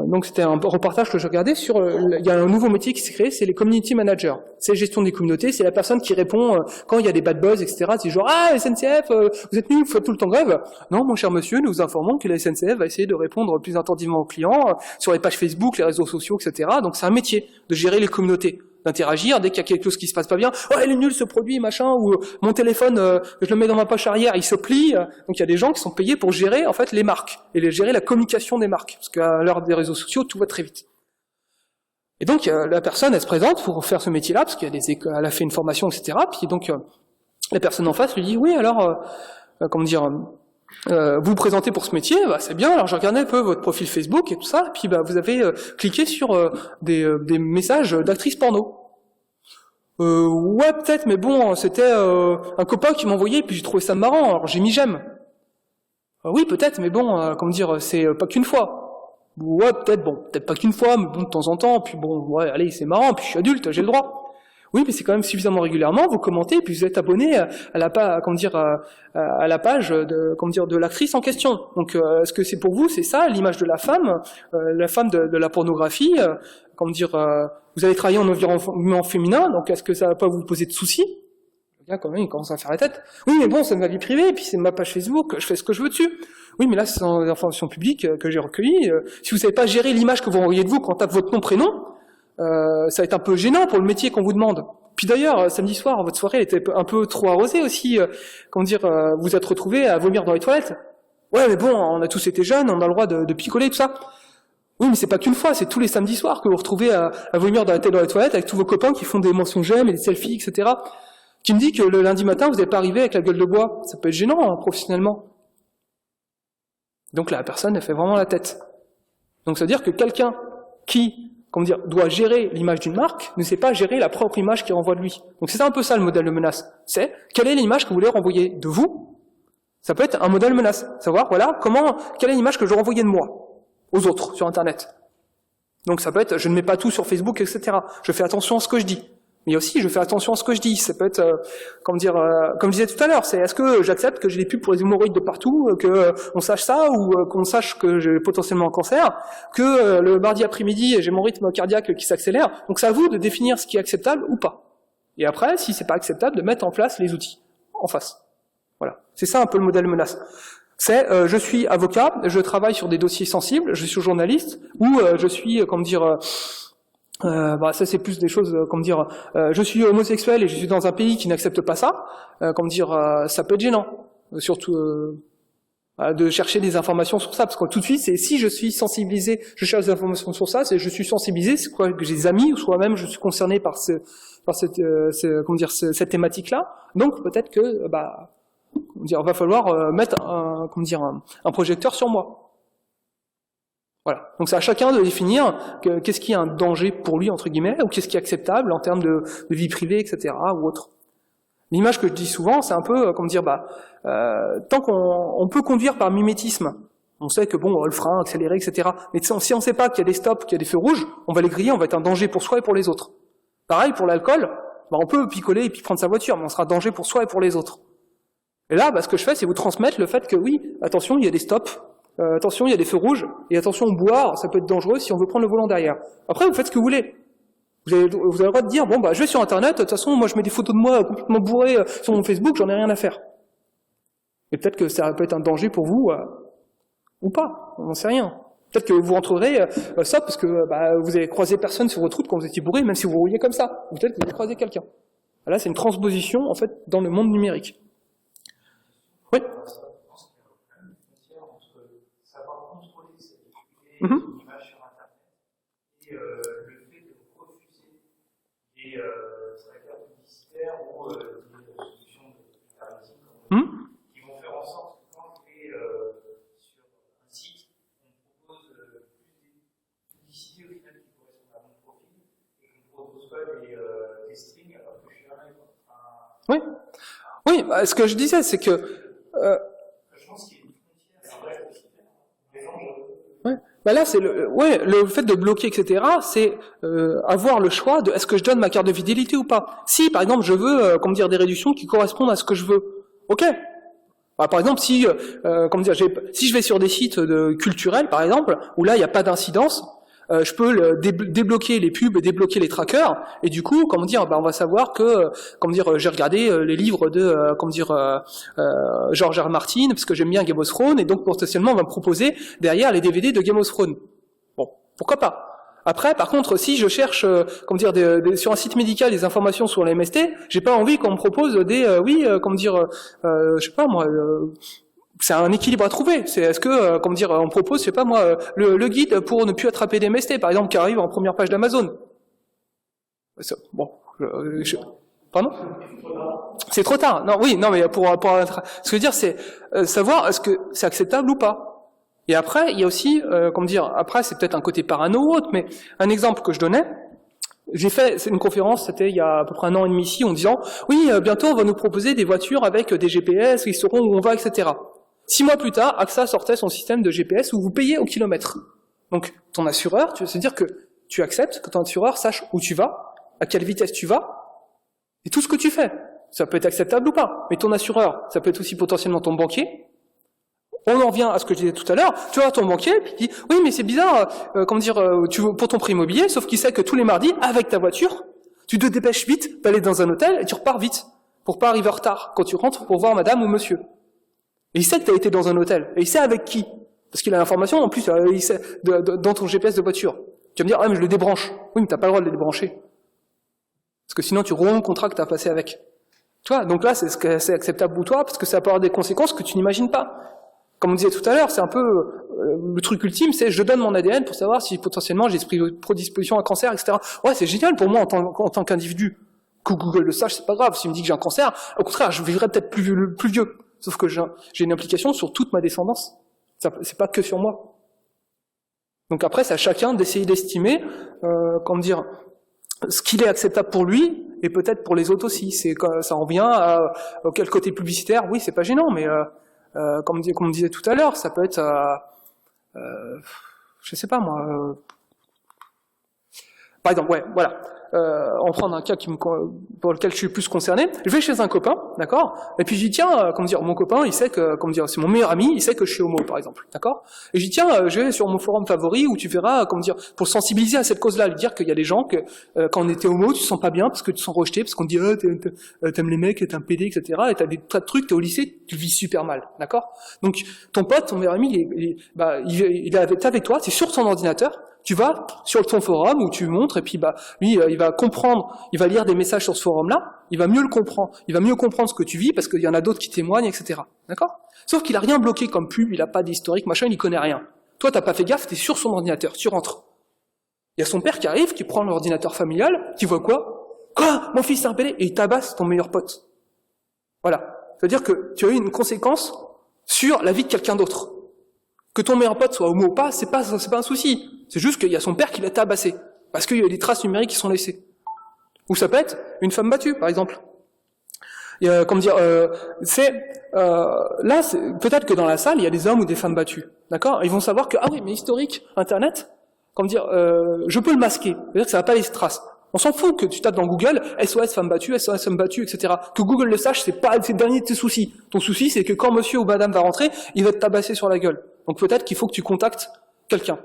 donc c'était un reportage que je regardais sur, il y a un nouveau métier qui s'est créé, c'est les community managers. C'est la gestion des communautés, c'est la personne qui répond quand il y a des bad buzz, etc. C'est genre, ah, SNCF, vous êtes nuls, vous faites tout le temps grève. Non, mon cher monsieur, nous vous informons que la SNCF va essayer de répondre plus attentivement aux clients, sur les pages Facebook, les réseaux sociaux, etc. Donc c'est un métier de gérer les communautés, d'interagir dès qu'il y a quelque chose qui se passe pas bien. Oh, il est nul ce produit, machin, ou mon téléphone, je le mets dans ma poche arrière, il se plie. Donc il y a des gens qui sont payés pour gérer en fait les marques et gérer la communication des marques, parce qu'à l'heure des réseaux sociaux, tout va très vite. Et donc la personne, elle se présente pour faire ce métier-là, parce qu'elle a fait une formation, etc. Puis donc la personne en face lui dit, oui, alors, comment dire, vous vous présentez pour ce métier, c'est bien, alors je regardais un peu votre profil Facebook et tout ça, et puis vous avez cliqué sur des messages d'actrices porno. Ouais, peut-être, mais bon, c'était un copain qui m'envoyait, et puis j'ai trouvé ça marrant, alors j'ai mis j'aime. Oui, peut-être, mais bon, comment dire, c'est pas qu'une fois. Ouais, peut-être pas qu'une fois, mais bon, de temps en temps, puis bon, ouais, allez, c'est marrant, puis je suis adulte, j'ai le droit. Oui, mais c'est quand même suffisamment régulièrement, vous commentez, et puis vous êtes abonné à la page de l'actrice en question. Donc, est-ce que c'est pour vous, c'est ça, l'image de la femme de la pornographie, vous allez travailler en environnement féminin, donc est-ce que ça va pas vous poser de soucis? Là, quand même, il commence à faire la tête. Oui, mais bon, c'est ma vie privée, et puis c'est ma page Facebook, je fais ce que je veux dessus. Oui, mais là, c'est dans les informations publiques que j'ai recueillies. Si vous savez pas gérer l'image que vous envoyez de vous quand on tape votre nom, prénom, ça va être un peu gênant pour le métier qu'on vous demande. Puis d'ailleurs, samedi soir, votre soirée était un peu trop arrosée aussi. Vous êtes retrouvés à vomir dans les toilettes. Ouais, mais bon, on a tous été jeunes, on a le droit de picoler, tout ça. Oui, mais c'est pas qu'une fois, c'est tous les samedis soirs que vous vous retrouvez à vomir dans les toilettes avec tous vos copains qui font des mentions j'aime et des selfies, etc. Qui me dit que le lundi matin, vous n'êtes pas arrivé avec la gueule de bois. Ça peut être gênant, hein, professionnellement. Donc là, la personne, elle fait vraiment la tête. Donc ça veut dire que quelqu'un qui, doit gérer l'image d'une marque, ne sait pas gérer la propre image qu'il renvoie de lui. Donc c'est un peu ça le modèle de menace. C'est, quelle est l'image que vous voulez renvoyer de vous? Ça peut être un modèle menace. Savoir, voilà, quelle est l'image que je veux renvoyer de moi aux autres sur Internet. Donc ça peut être, je ne mets pas tout sur Facebook, etc. Je fais attention à ce que je dis. Mais aussi, je fais attention à ce que je dis. Ça peut être, comme je disais tout à l'heure, c'est est-ce que j'accepte que j'ai des pubs pour les hémorroïdes de partout, que on sache ça, ou qu'on sache que j'ai potentiellement un cancer, que le mardi après-midi, j'ai mon rythme cardiaque qui s'accélère. Donc c'est à vous de définir ce qui est acceptable ou pas. Et après, si c'est pas acceptable, de mettre en place les outils en face. Voilà. C'est ça un peu le modèle menace. C'est je suis avocat, je travaille sur des dossiers sensibles, je suis journaliste, ou je suis, ça c'est plus des choses, je suis homosexuel et je suis dans un pays qui n'accepte pas ça, ça peut être gênant, surtout de chercher des informations sur ça, parce que tout de suite, c'est si je suis sensibilisé, je cherche des informations sur ça, c'est je suis sensibilisé, c'est quoi que j'ai des amis, ou soit même je suis concerné par cette thématique-là, donc peut-être que, va falloir mettre un projecteur sur moi. Voilà. Donc c'est à chacun de définir qu'est-ce qui est un danger pour lui, entre guillemets, ou qu'est-ce qui est acceptable en termes de vie privée, etc., ou autre. L'image que je dis souvent, c'est un peu tant qu'on peut conduire par mimétisme, on sait que le frein, accélérer, etc., mais si on ne sait pas qu'il y a des stops, qu'il y a des feux rouges, on va les griller, on va être un danger pour soi et pour les autres. Pareil pour l'alcool, on peut picoler et puis prendre sa voiture, mais on sera un danger pour soi et pour les autres. Et là, ce que je fais, c'est vous transmettre le fait que oui, attention, il y a des stops, attention, il y a des feux rouges, et attention, boire, ça peut être dangereux si on veut prendre le volant derrière. Après, vous faites ce que vous voulez. Vous avez le droit de dire, je vais sur Internet, de toute façon, moi je mets des photos de moi complètement bourré sur mon Facebook, j'en ai rien à faire. Et peut-être que ça peut être un danger pour vous, ou pas, on n'en sait rien. Peut-être que vous rentrerez ça parce que vous avez croisé personne sur votre route quand vous étiez bourré, même si vous rouliez comme ça. Ou peut-être que vous avez croisé quelqu'un. Là, c'est une transposition, en fait, dans le monde numérique. Oui. Qui vont faire en sorte que quand je vais sur un site, on me propose plus des publicités au final qui correspondent à mon profil et qu'on ne propose pas des strings alors que je suis jamais. Oui, ce que je disais, c'est que je pense qu'il y a une frontière, c'est vrai, des enjeux. Là, c'est le fait de bloquer, etc., c'est avoir le choix de est-ce que je donne ma carte de fidélité ou pas. Si, par exemple, je veux, des réductions qui correspondent à ce que je veux, ok. Par exemple, si je vais sur des sites culturels, par exemple, où là, il n'y a pas d'incidence, je peux débloquer les pubs, débloquer les trackers, et du coup, on va savoir que, j'ai regardé les livres de, George R. Martin, parce que j'aime bien Game of Thrones, et donc potentiellement, on va me proposer derrière les DVD de Game of Thrones. Bon, pourquoi pas. Après, par contre, si je cherche, sur un site médical des informations sur les MST, j'ai pas envie qu'on me propose c'est un équilibre à trouver. C'est est-ce que, on propose, le guide pour ne plus attraper des MST, par exemple, qui arrive en première page d'Amazon. Pardon ? C'est trop tard. Non, mais ce que je veux dire, c'est savoir est-ce que c'est acceptable ou pas. Et après, il y a aussi, après, c'est peut-être un côté parano ou autre, mais un exemple que je donnais, c'est une conférence, c'était il y a à peu près 1 an et demi ici, en disant, oui, bientôt on va nous proposer des voitures avec des GPS, ils sauront où on va, etc. 6 mois plus tard, AXA sortait son système de GPS où vous payez au kilomètre. Donc, ton assureur, tu veux se dire que tu acceptes que ton assureur sache où tu vas, à quelle vitesse tu vas, et tout ce que tu fais. Ça peut être acceptable ou pas, mais ton assureur, ça peut être aussi potentiellement ton banquier. On en revient à ce que je disais tout à l'heure, tu vois ton banquier, puis il dit, oui, mais c'est bizarre, pour ton prêt immobilier, sauf qu'il sait que tous les mardis, avec ta voiture, tu te dépêches vite d'aller dans un hôtel et tu repars vite, pour pas arriver en retard quand tu rentres pour voir madame ou monsieur. Et il sait que tu as été dans un hôtel, et il sait avec qui, parce qu'il a l'information, en plus, il sait, dans ton GPS de voiture. Tu vas me dire, mais je le débranche. Oui, mais t'as pas le droit de le débrancher. Parce que sinon, tu romps le contrat que tu as passé avec. Tu vois, donc là, c'est acceptable pour toi, parce que ça peut avoir des conséquences que tu n'imagines pas. Comme on disait tout à l'heure, c'est un peu le truc ultime, c'est je donne mon ADN pour savoir si potentiellement j'ai des prédispositions à un cancer, etc. Ouais, c'est génial pour moi en tant qu'individu. Que Google le sache, c'est pas grave. S'il me dit que j'ai un cancer, au contraire, je vivrai peut-être plus vieux. Sauf que j'ai une implication sur toute ma descendance. C'est pas que sur moi. Donc après, c'est à chacun d'essayer d'estimer, comment dire, ce qu'il est acceptable pour lui, et peut-être pour les autres aussi. Ça en vient à quel côté publicitaire. Oui, c'est pas gênant, mais comme on disait tout à l'heure, ça peut être, je sais pas moi. Par exemple, ouais, voilà. On prend un cas pour lequel je suis plus concerné. Je vais chez un copain, d'accord, et puis je dis tiens, comment dire, mon copain, il sait que, comment dire, c'est mon meilleur ami, il sait que je suis homo, par exemple, d'accord. Et je dis tiens, je vais sur mon forum favori où tu verras, comment dire, pour sensibiliser à cette cause-là, lui dire qu'il y a des gens que quand on était homo, tu te sens pas bien parce que tu te sens rejeté, parce qu'on te dit t'aimes les mecs, t'es un PD, etc. Et t'as des tas de trucs, t'es au lycée, tu le vis super mal, d'accord. Donc ton pote, ton meilleur ami, il est avec toi, c'est sur ton ordinateur. Tu vas sur ton forum où tu montres et puis lui il va comprendre, il va lire des messages sur ce forum-là, il va mieux le comprendre, il va mieux comprendre ce que tu vis parce qu'il y en a d'autres qui témoignent, etc. D'accord ? Sauf qu'il a rien bloqué comme pub, il a pas d'historique, machin, il y connaît rien. Toi t'as pas fait gaffe, t'es sur son ordinateur, tu rentres. Il y a son père qui arrive, qui prend l'ordinateur familial, qui voit quoi ? Quoi ? Mon fils c'est un PD et il tabasse ton meilleur pote. Voilà. C'est-à-dire que tu as eu une conséquence sur la vie de quelqu'un d'autre. Que ton meilleur pote soit homo ou pas, c'est pas un souci. C'est juste qu'il y a son père qui l'a tabassé. Parce qu'il y a des traces numériques qui sont laissées. Ou ça peut être une femme battue, par exemple. Comment dire, là, peut-être que dans la salle, il y a des hommes ou des femmes battues. D'accord ? Ils vont savoir que, ah oui, mais historique, Internet, comment dire, je peux le masquer. C'est-à-dire que ça va pas laisser traces. On s'en fout que tu tapes dans Google, SOS femme battue, SOS femme battue, etc. Que Google le sache, c'est le dernier de tes soucis. Ton souci, c'est que quand monsieur ou madame va rentrer, il va te tabasser sur la gueule. Donc peut-être qu'il faut que tu contactes quelqu'un.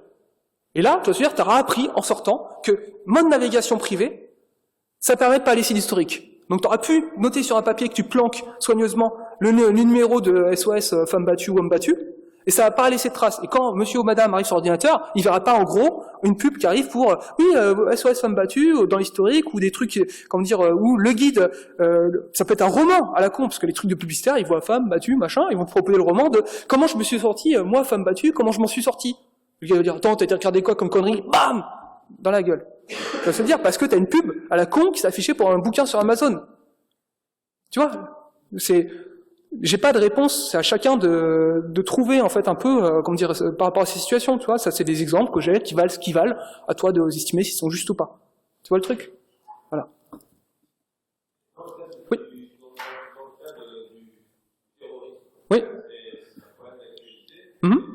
Et là, tu auras appris, en sortant, que mode navigation privée, ça permet de pas laisser d'historique. Donc tu auras pu noter sur un papier que tu planques soigneusement le numéro de SOS femme battue ou homme battu, et ça va pas laisser de traces. Et quand monsieur ou madame arrive sur l'ordinateur, il verra pas en gros une pub qui arrive pour SOS femme battue dans l'historique ou des trucs, comment dire, ou le guide, ça peut être un roman à la con, parce que les trucs de publicitaire, ils voient femme battue, machin, ils vont te proposer le roman de comment je me suis sorti, moi femme battue, comment je m'en suis sorti. Le gars va dire attends, t'as été regardé quoi comme connerie, bam, dans la gueule. Ça veut dire parce que t'as une pub à la con qui s'est affichée pour un bouquin sur Amazon. Tu vois, j'ai pas de réponse, c'est à chacun de trouver en fait un peu, comment dire, par rapport à ces situations, tu vois, ça c'est des exemples que j'ai qui valent ce qu'ils valent, à toi de estimer s'ils sont justes ou pas. Tu vois le truc ? Voilà. Oui. Oui. Oui.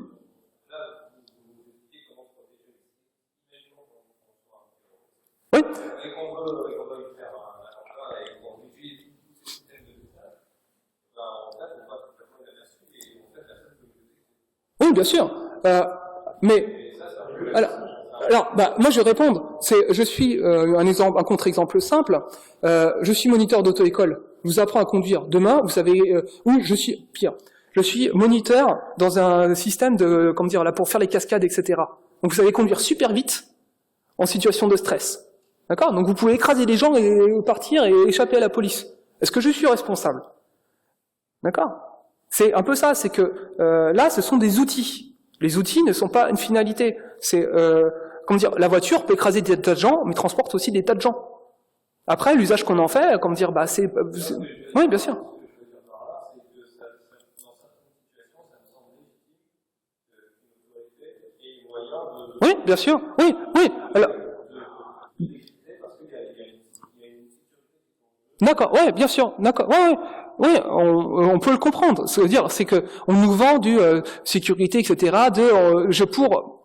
Oui, bien sûr. Mais alors, moi je vais répondre. Je suis un contre-exemple simple. Je suis moniteur d'auto-école. Je vous apprends à conduire. Demain, vous savez où je suis. Pire, je suis moniteur dans un système de, comment dire, là pour faire les cascades, etc. Donc vous savez conduire super vite en situation de stress. D'accord ? Donc vous pouvez écraser les gens et partir et échapper à la police. Est-ce que je suis responsable ? D'accord ? C'est un peu ça, c'est que là, ce sont des outils. Les outils ne sont pas une finalité. C'est, comment dire, la voiture peut écraser des tas de gens, mais transporte aussi des tas de gens. Après, l'usage qu'on en fait, comment dire, c'est... Oui, bien sûr. Oui, bien sûr. Oui, oui. Alors... D'accord, ouais, bien sûr, d'accord, ouais, on peut le comprendre. C'est-à-dire, c'est que on nous vend du sécurité, etc.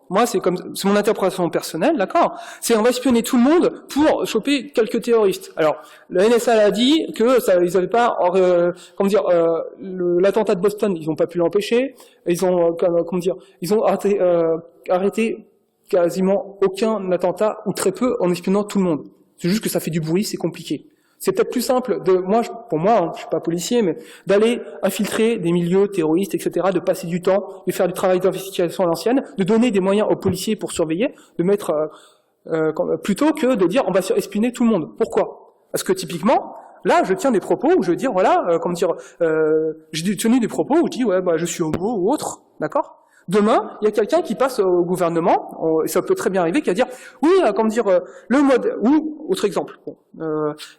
Moi, c'est mon interprétation personnelle, d'accord. C'est on va espionner tout le monde pour choper quelques terroristes. Alors, le NSA a dit que ils avaient pas, comment dire, l'attentat de Boston, ils n'ont pas pu l'empêcher. Ils ont, ils ont arrêté quasiment aucun attentat ou très peu en espionnant tout le monde. C'est juste que ça fait du bruit, c'est compliqué. C'est peut-être plus simple pour moi, je suis pas policier, mais d'aller infiltrer des milieux terroristes, etc., de passer du temps, de faire du travail d'investigation à l'ancienne, de donner des moyens aux policiers pour surveiller, de mettre, plutôt que de dire on va espionner tout le monde. Pourquoi ? Parce que typiquement, là, je tiens des propos où je veux dire, voilà, j'ai tenu des propos où je dis, ouais, bah, je suis homo ou autre, d'accord? Demain, il y a quelqu'un qui passe au gouvernement, et ça peut très bien arriver, qui va dire, oui, le mode, ou, autre exemple,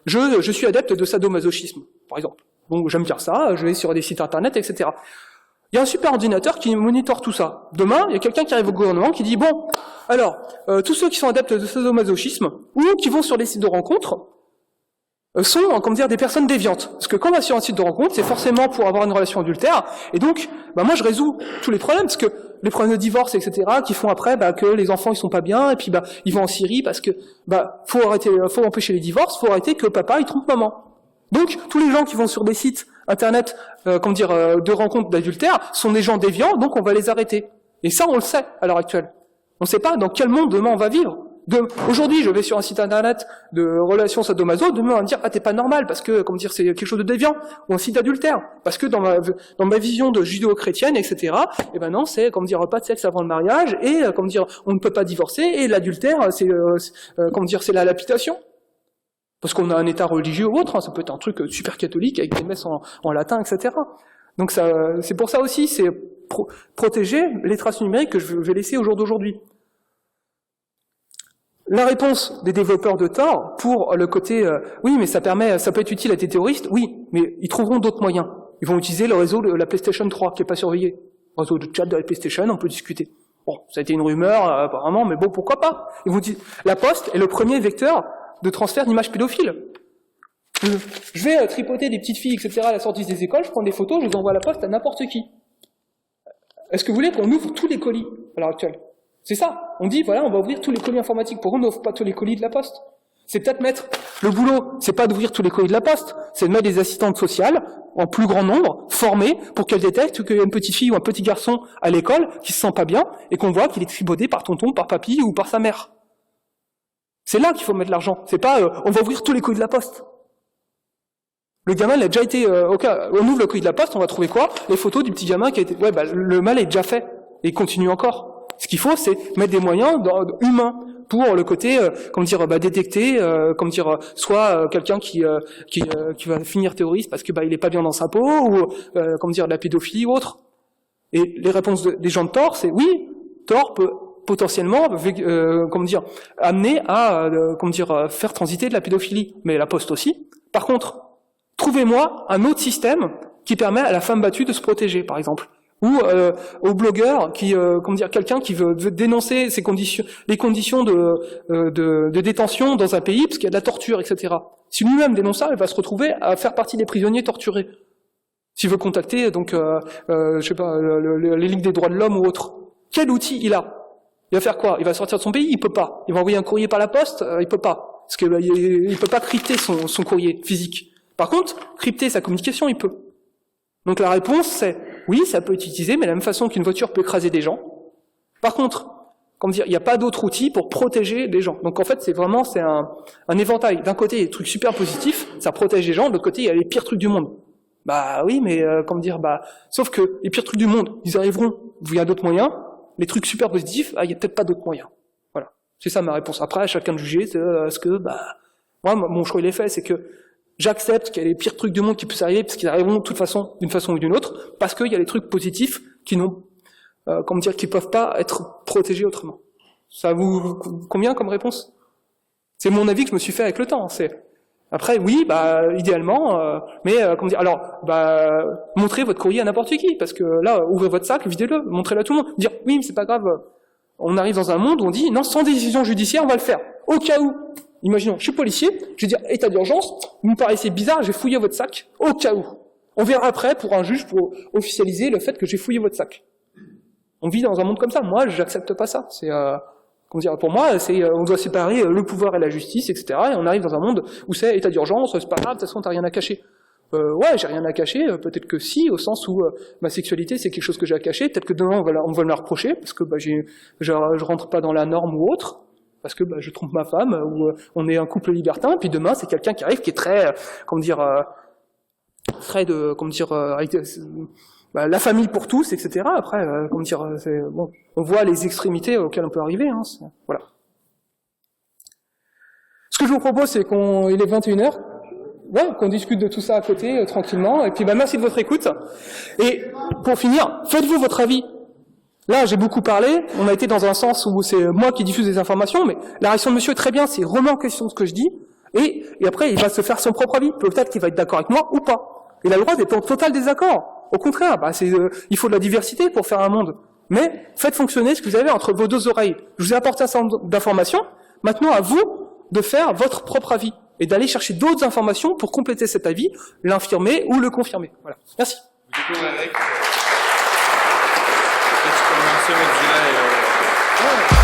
je suis adepte de sadomasochisme, par exemple. Donc j'aime bien ça, je vais sur des sites internet, etc. Il y a un super ordinateur qui monitore tout ça. Demain, il y a quelqu'un qui arrive au gouvernement qui dit, bon, alors, tous ceux qui sont adeptes de sadomasochisme, ou qui vont sur des sites de rencontres, sont, des personnes déviantes. Parce que quand on va sur un site de rencontre, c'est forcément pour avoir une relation adultère, et donc, moi je résous tous les problèmes, parce que les problèmes de divorce, etc., qui font après, que les enfants ils sont pas bien, et puis ils vont en Syrie, parce que, faut empêcher les divorces, faut arrêter que papa il trompe maman. Donc, tous les gens qui vont sur des sites internet, de rencontres d'adultère, sont des gens déviants, donc on va les arrêter. Et ça, on le sait, à l'heure actuelle. On ne sait pas dans quel monde demain on va vivre. Aujourd'hui, je vais sur un site internet de relations sadomaso, demain on va me dire, t'es pas normal, parce que, c'est quelque chose de déviant, ou un site d'adultère. Parce que dans ma vision de judéo-chrétienne, etc., non, c'est, pas de sexe avant le mariage, et, on ne peut pas divorcer, et l'adultère, c'est la lapidation. Parce qu'on a un état religieux ou autre, ça peut être un truc super catholique, avec des messes en latin, etc. Donc c'est pour ça aussi, c'est protéger les traces numériques que je vais laisser au jour d'aujourd'hui. La réponse des développeurs de Tor pour le côté oui, mais ça peut être utile à des terroristes, oui, mais ils trouveront d'autres moyens. Ils vont utiliser le réseau de la PlayStation 3 qui est pas surveillé. Le réseau de chat de la PlayStation, on peut discuter. Bon, ça a été une rumeur apparemment, mais bon, pourquoi pas. Ils vont dire la Poste est le premier vecteur de transfert d'images pédophiles. Je vais tripoter des petites filles, etc. à la sortie des écoles, je prends des photos, je les envoie à la Poste à n'importe qui. Est-ce que vous voulez qu'on ouvre tous les colis à l'heure actuelle? C'est ça. On dit, voilà, on va ouvrir tous les colis informatiques. Pourquoi on n'ouvre pas tous les colis de la Poste? C'est peut-être mettre le boulot, c'est pas d'ouvrir tous les colis de la Poste, c'est de mettre des assistantes sociales en plus grand nombre, formées, pour qu'elles détectent qu'il y a une petite fille ou un petit garçon à l'école qui se sent pas bien, et qu'on voit qu'il est tripoté par tonton, par papy ou par sa mère. C'est là qu'il faut mettre l'argent. C'est pas, on va ouvrir tous les colis de la Poste. Le gamin, il a déjà été, on ouvre le colis de la Poste, on va trouver quoi? Les photos du petit gamin qui a été, le mal est déjà fait. Et il continue encore. Ce qu'il faut, c'est mettre des moyens humains pour le côté, détecter, soit quelqu'un qui va finir terroriste parce que il est pas bien dans sa peau, ou de la pédophilie ou autre. Et les réponses des gens de Tor, c'est oui, Tor peut potentiellement, amener à, faire transiter de la pédophilie, mais la Poste aussi. Par contre, trouvez-moi un autre système qui permet à la femme battue de se protéger, par exemple. Ou au blogueur qui quelqu'un qui veut dénoncer les conditions de détention dans un pays parce qu'il y a de la torture, etc. Si lui-même dénonce ça, il va se retrouver à faire partie des prisonniers torturés. S'il veut contacter les ligues des droits de l'homme ou autre, quel outil il a? Il va faire quoi? Il va sortir de son pays? Il peut pas. Il va envoyer un courrier par la poste? Il peut pas, parce que il peut pas crypter son courrier physique. Par contre, crypter sa communication, il peut. Donc la réponse, c'est oui, ça peut être utilisé, mais de la même façon qu'une voiture peut écraser des gens. Par contre, il n'y a pas d'autre outil pour protéger des gens. Donc en fait, c'est un éventail. D'un côté, il y a des trucs super positifs, ça protège les gens. De l'autre côté, il y a les pires trucs du monde. Oui, mais sauf que les pires trucs du monde, ils arriveront via d'autres moyens. Les trucs super positifs, il n'y a peut-être pas d'autres moyens. Voilà. C'est ça ma réponse. Après, à chacun de juger, moi, mon choix, il est fait, c'est que j'accepte qu'il y a les pires trucs du monde qui puissent arriver, parce qu'ils arriveront de toute façon, d'une façon ou d'une autre, parce qu'il y a les trucs positifs qui n'ont, qui peuvent pas être protégés autrement. Ça vous convient comme réponse? C'est mon avis que je me suis fait avec le temps. Après, oui, idéalement, montrez votre courrier à n'importe qui, parce que là, ouvrez votre sac, videz-le, montrez-le à tout le monde. Dire, oui, mais c'est pas grave, on arrive dans un monde où on dit, non, sans décision judiciaire, on va le faire. Au cas où. Imaginons, je suis policier, je vais dire état d'urgence, vous me paraissez bizarre, j'ai fouillé votre sac, au cas où. On verra après pour un juge pour officialiser le fait que j'ai fouillé votre sac. On vit dans un monde comme ça. Moi, j'accepte pas ça. C'est pour moi, on doit séparer le pouvoir et la justice, etc. Et on arrive dans un monde où c'est état d'urgence, c'est pas grave, de toute façon t'as rien à cacher. Ouais, j'ai rien à cacher, peut-être que si, au sens où ma sexualité c'est quelque chose que j'ai à cacher, peut-être que demain on va me la reprocher, parce que je rentre pas dans la norme ou autre. Parce que je trompe ma femme, ou on est un couple libertin, et puis demain c'est quelqu'un qui arrive qui est très, la famille pour tous, etc. Après, on voit les extrémités auxquelles on peut arriver. Voilà. Ce que je vous propose, c'est il est 21h. qu'on discute de tout ça à côté, tranquillement. Et puis, merci de votre écoute. Et pour finir, faites-vous votre avis. Là, j'ai beaucoup parlé, on a été dans un sens où c'est moi qui diffuse des informations, mais la réaction de monsieur est très bien, c'est remet en question ce que je dis, et après, il va se faire son propre avis. Peut-être qu'il va être d'accord avec moi ou pas. Il a le droit d'être en total désaccord. Au contraire, il faut de la diversité pour faire un monde. Mais faites fonctionner ce que vous avez entre vos deux oreilles. Je vous ai apporté un certain nombre d'informations. Maintenant, à vous de faire votre propre avis et d'aller chercher d'autres informations pour compléter cet avis, l'infirmer ou le confirmer. Voilà. Merci. Du coup, Alec, peut-être tu peux commencer, on dirait...